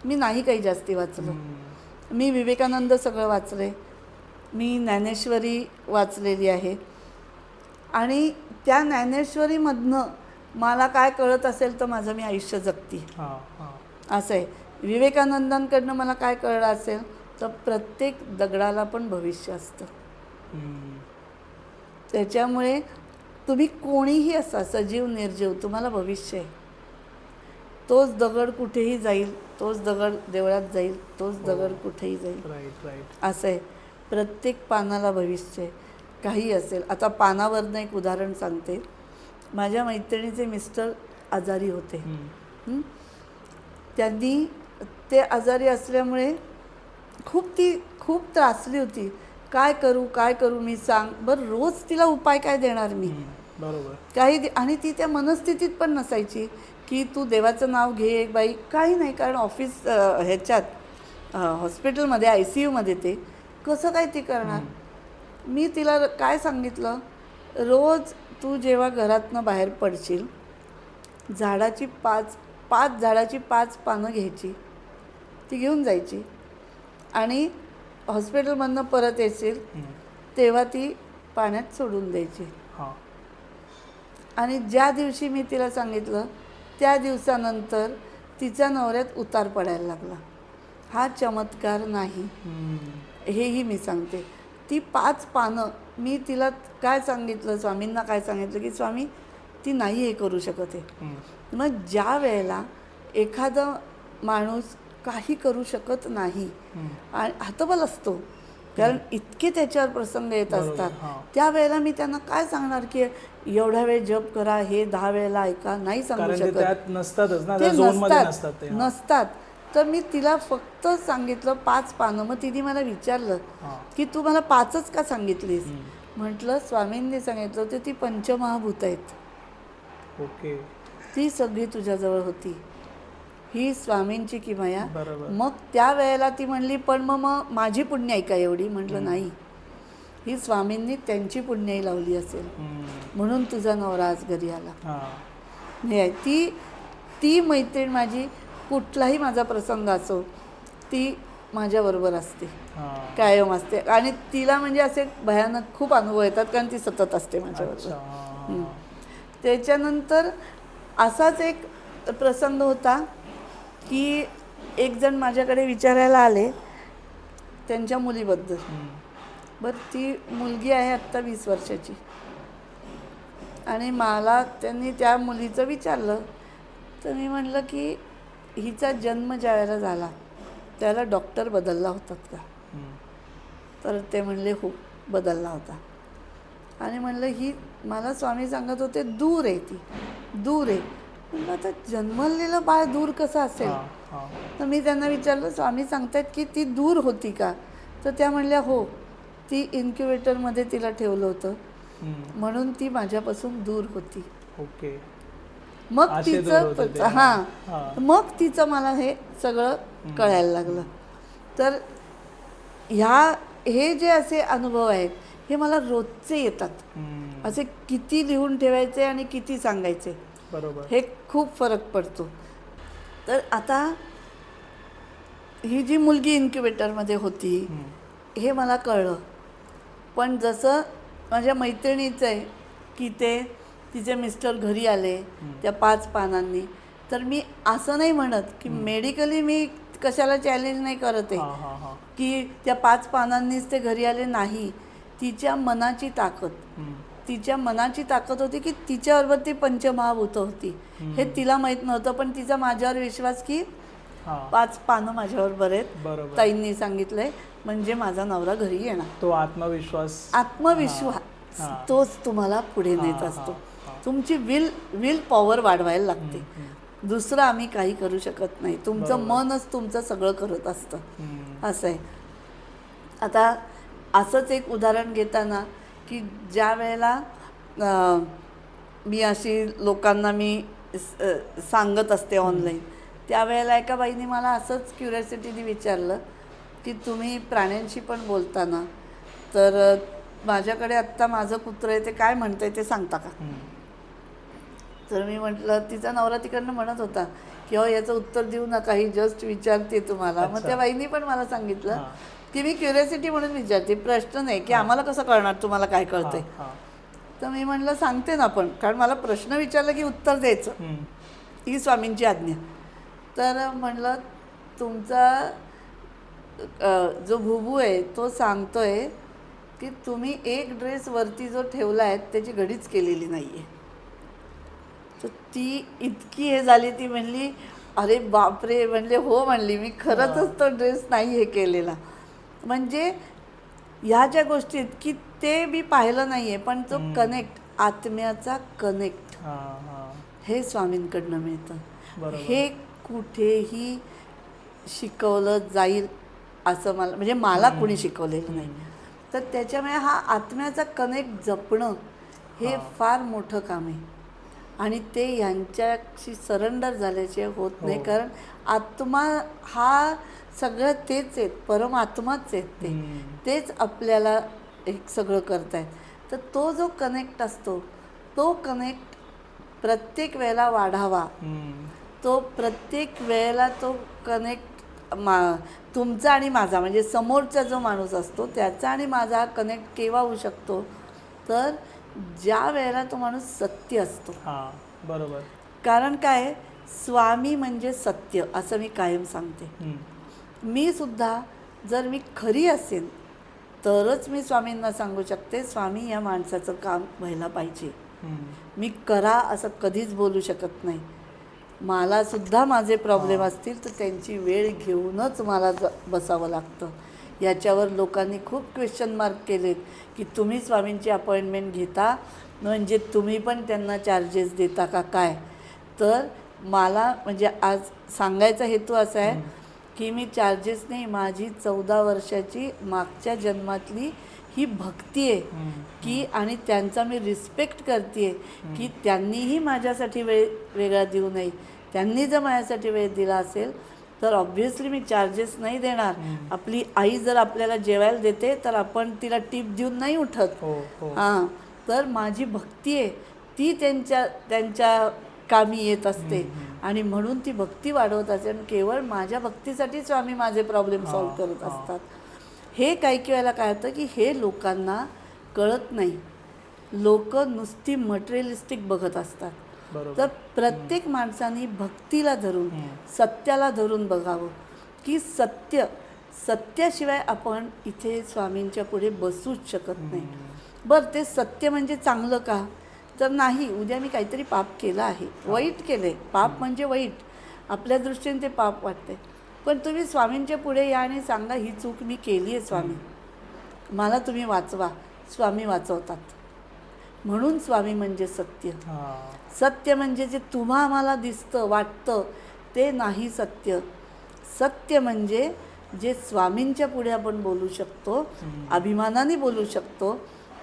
मी नाही काही जास्ती वाचलं. मी विवेकानंद सगळं वाचले, मी ज्ञानेश्वरी वाचलेली आहे आणि त्या ज्ञानेश्वरीमधनं मला काय कळत असेल तर माझं मी आयुष्य जगते असं आहे. विवेकानंदांकडनं मला काय कळलं असेल तर प्रत्येक दगडाला पण भविष्य असतं. त्याच्यामुळे तुम्ही कोणीही असा, सजीव निर्जीव, तुम्हाला भविष्य आहे. तोच दगड कुठेही जाईल, तोच दगड देवळात जाईल, तोच दगड कुठेही जाईल. असं आहे. प्रत्येक पानाला भविष्य आहे, काही असेल. आता पानावरनं एक उदाहरण सांगते. माझ्या मैत्रिणीचे मिस्टर आजारी होते. त्यांनी ते आजारी असल्यामुळे खूप त्रासली होती. काय करू मी, सांग बरं. रोज तिला उपाय काय देणार मी. बरोबर. काही आणि ती त्या मनस्थितीत पण नसायची की तू देवाचं नाव घे बाई, काही नाही. कारण ऑफिस ह्याच्यात हॉस्पिटलमध्ये ICUमध्ये ते कसं काय ती करणार. मी तिला काय सांगितलं, रोज तू जेव्हा घरातनं बाहेर पडशील, झाडाची झाडाची 5 पानं घ्यायची, ती घेऊन जायची आणि हॉस्पिटलमधनं परत येशील तेव्हा ती पाण्यात सोडून द्यायची. आणि ज्या दिवशी मी तिला सांगितलं त्या दिवसानंतर तिच्या नवऱ्यात उतार पडायला लागला. हा चमत्कार नाही, हेही मी सांगते. ती 5 पानं मी तिला काय सांगितलं, स्वामींना काय सांगितलं की स्वामी ती नाही हे करू शकत आहे. मग ज्या वेळेला एखादा माणूस काही करू शकत नाही आणि हतबल असतो, कारण इतके त्याच्यावर प्रसंग येत असतात, त्यावेळेला मी त्यांना काय सांगणार की एवढा वेळ जप करा, हे 10 वेळेला ऐका, नाही सांगू शकत. ते नसतात. तर मी तिला फक्त सांगितलं 5 पानं. मग तिने मला विचारलं की तू मला 5च का सांगितलीस. म्हटलं स्वामींनी सांगितलं होतं ती पंचमहाभूत आहेत. ओके. ती सगळी तुझ्याजवळ होती, ही स्वामींची किमया. मग त्या वेळेला ती म्हणली पण मग माझी पुण्याई का एवढी. म्हटलं नाही, ही स्वामींनी त्यांची पुण्याई लावली असेल म्हणून तुझा नवरा आज घरी आला. हे ती मैत्रीण माझी, कुठलाही माझा प्रसंग असो ती माझ्याबरोबर असते, कायम असते. आणि तिला म्हणजे असे भयानक खूप अनुभव येतात कारण ती सतत असते माझ्याबरोबर. त्याच्यानंतर असाच एक प्रसंग होता की एक जण माझ्याकडे विचारायला आले त्यांच्या मुलीबद्दल. बरं, ती मुलगी आहे आत्ता 20 वर्षाची. आणि मला त्यांनी त्या मुलीचं विचारलं, तर मी म्हटलं की हिचा जन्म ज्या वेळेला झाला त्याला डॉक्टर बदलला होतात का? तर ते म्हणले हो, बदलला होता. आणि म्हणलं ही मला स्वामी सांगत होते दूर आहे, ती दूर आहे. म्हणलं आता जन्मलेलं बाळ दूर कसं असेल? तर मी त्यांना विचारलं, स्वामी सांगतायत की ती दूर होती का? तर त्या म्हणल्या हो, ती इन्क्युबेटरमध्ये तिला ठेवलं होतं म्हणून ती माझ्यापासून दूर होती. ओके. मग असे दूर होते ते. तिचं हां, मग तिचं मला हे सगळं कळायला लागलं. तर हे जे असे अनुभव आहेत हे मला रोजचे येतात. असे किती लिहून ठेवायचे आणि किती सांगायचे, बरोबर, हे खूप फरक पडतो. तर आता ही जी मुलगी इन्क्युबेटरमध्ये होती हे मला कळलं. पण जसं माझ्या मैत्रिणीचं आहे की तिचे मिस्टर घरी आले त्या 5 पानांनी, तर मी असं नाही म्हणत की मेडिकली मी कशाला चॅलेंज नाही करत आहे की त्या 5 पानांनीच ते घरी आले. नाही, तिच्या मनाची ताकद होती की तिच्याबरोबर ती पंचमहाभूतं होती. हे तिला माहीत नव्हतं, पण तिचा माझ्यावर विश्वास की 5 पानं माझ्याबरोबर आहेत, ताईंनी सांगितलंय म्हणजे माझा नवरा घरी येणार. तो आत्मविश्वास तोच तुम्हाला पुढे नेत असतो. तुमची विल पॉवर वाढवायला लागते. दुसरं आम्ही काही करू शकत नाही. तुमचं मनच तुमचं सगळं करत असतं. असं आहे. आता असंच एक उदाहरण घेताना की ज्या वेळेला मी अशी लोकांना मी सांगत असते ऑनलाईन, त्यावेळेला एका बाईने मला असंच क्युरिओसिटीने विचारलं की तुम्ही प्राण्यांशी पण बोलताना, तर माझ्याकडे आत्ता माझं कुत्रं आहे ते काय म्हणतंय ते सांगता का? तर मी म्हटलं, तिचा नवरा तिकडनं म्हणत होता की हो याचं उत्तर देऊ नका, ही जस्ट विचारते तुम्हाला. मग त्या बाईंनी पण मला सांगितलं की मी क्युरिओसिटी म्हणून विचारते, प्रश्न नाही की आम्हाला कसं कळणार तुम्हाला काय कळतंय. तर मी म्हटलं सांगते ना, पण कारण मला प्रश्न विचारला की उत्तर द्यायचं, ही स्वामींची आज्ञा. तर म्हणलं तुमचा जो भुबू आहे तो सांगतोय की तुम्ही एक ड्रेस वरती जो ठेवला आहे त्याची घडीच केलेली नाही आहे. तर ती इतकी हे झाली, ती म्हणली अरे बापरे, म्हणले हो म्हणली, मी खरंच तो ड्रेस नाही हे केलेला. म्हणजे ह्या ज्या गोष्टी आहेत की ते मी पाहिलं नाही आहे, पण तो कनेक्ट, आत्म्याचा कनेक्ट हे स्वामींकडनं मिळतं. हे कुठेही शिकवलं जाईल असं मला मला कुणी शिकवलेलं नाही. तर त्याच्यामुळे हा आत्म्याचा कनेक्ट जपणं हे फार मोठं काम आहे. आणि ते यांच्याशी सरेंडर झाल्याशिवाय होत नाही. कारण आत्मा हा सगळं तेच आहेत, परमात्माच आहेत, तेच आपल्याला एक सगळं करतायत. तर तो जो कनेक्ट असतो तो कनेक्ट प्रत्येक वेळेला वाढावा. तो प्रत्येक वेळेला तो कनेक्ट तुमचा आणि माझा, म्हणजे समोरचा जो माणूस असतो त्याचा आणि माझा कनेक्ट केव्हा होऊ शकतो, तर ज्या वेळेला तो माणूस सत्य असतो. बरोबर. कारण काय, स्वामी म्हणजे सत्य असं मी कायम सांगते. मी सुद्धा जर मी खरी असेल तरच मी स्वामींना सांगू शकते स्वामी या माणसाचं काम व्हायला पाहिजे. मी करा असं कधीच बोलू शकत नाही. मला सुद्धा माझे प्रॉब्लेम असतील तर त्यांची वेळ घेऊनच मला बसावं लागतं. याच्यावर लोकांनी खूप क्वेश्चन मार्क केलेत की तुम्ही स्वामींची अपॉइंटमेंट घेता म्हणजे तुम्ही पण त्यांना चार्जेस देता का काय. तर मला म्हणजे आज सांगायचा हेतू असा आहे की मी चार्जेस नाही, माझी 14 वर्षाची मागच्या जन्मातली ही भक्ती आहे की, आणि त्यांचा मी रिस्पेक्ट करते की त्यांनीही माझ्यासाठी वेळ वेगळा देऊ नये. त्यांनी जर माझ्यासाठी वेळ दिला असेल तर ऑब्व्हियसली मी चार्जेस नाही देणार. आपली आई जर आपल्याला जेवायला देते तर आपण तिला टिप देऊन नाही उठत. हां, तर माझी भक्ती आहे ती त्यांच्या कामी येत असते आणि म्हणून ती भक्ती वाढवत असते. आणि केवळ माझ्या भक्तीसाठी स्वामी माझे प्रॉब्लेम सॉल्व्ह करत असतात. हे काही वेळेला काय होतं की हे लोकांना कळत नाही. लोक नुसती मटेरियलिस्टिक बघत असतात. तर प्रत्येक माणसाने भक्तीला धरून, सत्याला धरून बघावं की सत्याशिवाय आपण इथे स्वामींच्या पुढे बसूच शकत नाही. बरं, ते सत्य म्हणजे चांगलं का, तर नाही, उद्या मी काहीतरी पाप केलं आहे, वाईट केलं आहे. पाप म्हणजे वाईट, आपल्या दृष्टीने ते पाप वाटते. पण तुम्ही स्वामींच्या पुढे या आणि सांगा, ही चूक मी केली आहे स्वामी, मला तुम्ही वाचवा. स्वामी वाचवतात. म्हणून स्वामी म्हणजे सत्य. सत्य म्हणजे जे आम्हाला दिसतं वाटतं ते नाही सत्य. सत्य म्हणजे जे स्वामींच्या पुढे आपण बोलू शकतो, अभिमानाने बोलू शकतो,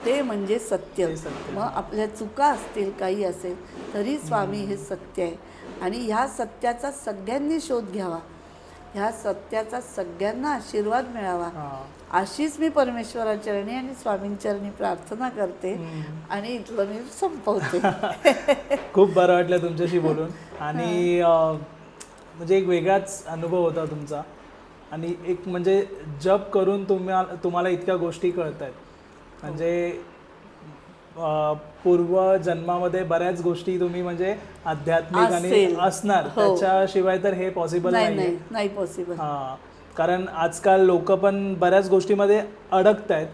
ते म्हणजे सत्य. मग आपल्या चुका असतील, काही असेल तरी स्वामी हे सत्य आहे. आणि ह्या सत्याचा सगळ्यांनी शोध घ्यावा, ह्या सत्याचा सगळ्यांना आशीर्वाद मिळावा, अशीच मी परमेश्वराचरणी आणि स्वामींचरणी प्रार्थना करते. आणि इथलं मी संपवते. खूप बरं वाटलं तुमच्याशी बोलून. आणि म्हणजे एक वेगळाच अनुभव होता तुमचा. आणि एक म्हणजे जप करून तुम्हाला इतक्या गोष्टी कळत आहेत. म्हणजे पूर्व जन्मामध्ये बऱ्याच गोष्टी तुम्ही म्हणजे आध्यात्मिक आणि असणार, त्याच्याशिवाय तर हे पॉसिबल नाही पॉसिबल. हां, कारण आजकाल लोक पण बऱ्याच गोष्टीमध्ये अडकत आहेत.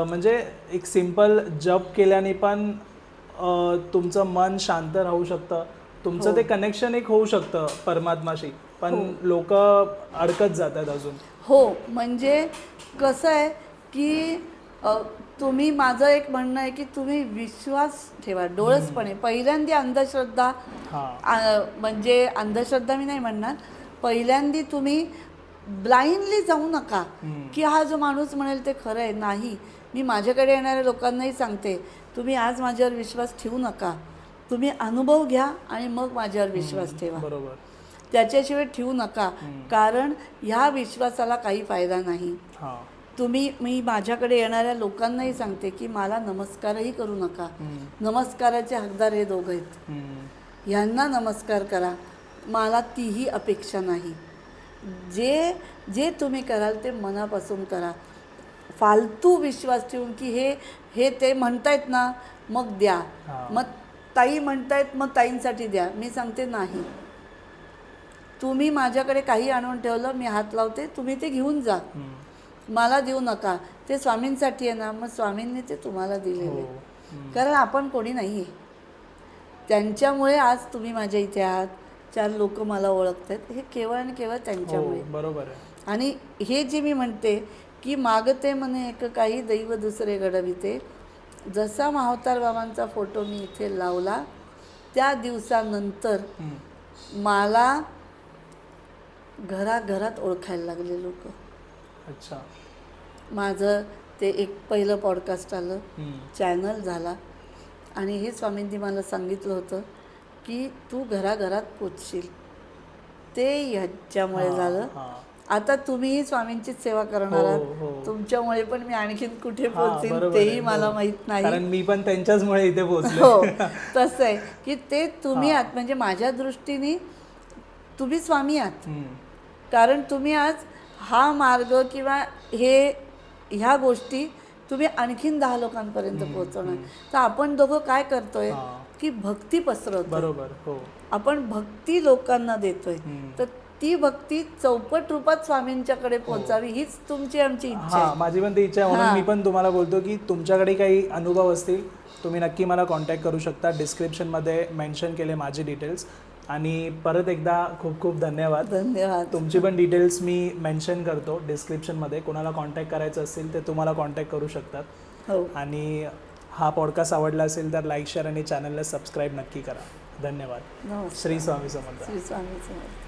म्हणजे एक सिंपल जप केल्याने पण तुमचं मन शांत राहू शकतं, तुमचं ते कनेक्शन एक होऊ शकतं परमात्माशी. पण लोक अडकत जातात अजून. हो, म्हणजे कसं आहे की तुम्ही, माझं एक म्हणणं आहे की तुम्ही विश्वास ठेवा डोळसपणे. पहिल्यांदा अंधश्रद्धा, म्हणजे अंधश्रद्धा मी नाही म्हणणार, पहिल्यांदा तुम्ही ब्लाइंडली जाऊ नका की हा जो माणूस म्हणेल ते खरं आहे. नाही, मी माझ्याकडे येणाऱ्या लोकांनाही सांगते, तुम्ही आज माझ्यावर विश्वास ठेवू नका, तुम्ही अनुभव घ्या आणि मग माझ्यावर विश्वास ठेवा. बरोबर. त्याच्याशिवाय ठेवू नका, कारण ह्या विश्वासाला काही फायदा नाही. मी माझ्याकडे येणाऱ्या लोकांनाही सांगते की मला नमस्कारही करू नका. नमस्काराचे हकदार हे दोघं आहेत, ह्यांना नमस्कार करा, मला तीही अपेक्षा नाही. जे तुम्ही कराल ते मनापासून करा. फालतू विश्वास ठेवून की हे ते म्हणतायत ना मग द्या, मग ताई म्हणतायत मग ताईंसाठी द्या. मी सांगते नाही, तुम्ही माझ्याकडे काही आणून ठेवलं, मी हात लावते, तुम्ही ते घेऊन जा, मला देऊ नका. ते स्वामींसाठी आहे ना, मग स्वामींनी ते तुम्हाला दिलेले. कारण आपण कोणी नाही आहे, त्यांच्यामुळे आज तुम्ही माझ्या इथे आहात, 4 लोक मला ओळखत आहेत, हे केवळ आणि केवळ त्यांच्यामुळे. बरोबर आहे. आणि हे जे मी म्हणते की मागते म्हणे एक काही, दैव दुसरे घडविते. जसा माहोतार बाबांचा फोटो मी इथे लावला त्या दिवसानंतर मला घराघरात ओळखायला लागले लोक. अच्छा. माझं ते एक पहिलं पॉडकास्ट आलं, चॅनल झाला, आणि हे स्वामींनी मला सांगितलं होतं की तू घराघरात पोचशील. ते ह्याच्यामुळे झालं. आता तुम्हीही स्वामींचीच सेवा करणार आहात, तुमच्यामुळे पण मी आणखीन कुठे पोचेन तेही मला माहीत नाही, कारण मी पण त्यांच्याचमुळे इथे पोचलो. हो, तसं आहे की ते तुम्ही आहात. म्हणजे माझ्या दृष्टीने तुम्ही स्वामी आहात, कारण तुम्ही आज हा मार्ग किंवा ह्या गोष्टी तुम्ही आणखीन 10 लोकांपर्यंत पोहोचवणार. तर आपण दोघं काय करतोय की भक्ती पसरवतो. बरोबर. हो, आपण भक्ती लोकांना देतोय. तर ती भक्ती चौपट रूपात स्वामींच्याकडे पोहोचावी, हीच तुमची आमची इच्छा आहे. माझी पण ती इच्छा आहे. म्हणून मी पण तुम्हाला बोलतो की तुमच्याकडे काही अनुभव असतील तुम्ही नक्की मला कॉन्टॅक्ट करू शकता. डिस्क्रिप्शनमध्ये मेन्शन केले माझे डिटेल्स. आणि परत एकदा खूप खूप धन्यवाद. तुमची पण डिटेल्स मी मेन्शन करतो डिस्क्रिप्शनमध्ये. कोणाला कॉन्टॅक्ट करायचं असेल ते तुम्हाला कॉन्टॅक्ट करू शकतात. हो. आणि हा पॉडकास्ट आवडला असेल तर लाईक, शेअर आणि चॅनलला सबस्क्राईब नक्की करा. धन्यवाद. नमस्कार. श्री स्वामी समर्थ. श्री स्वामी समर्थ.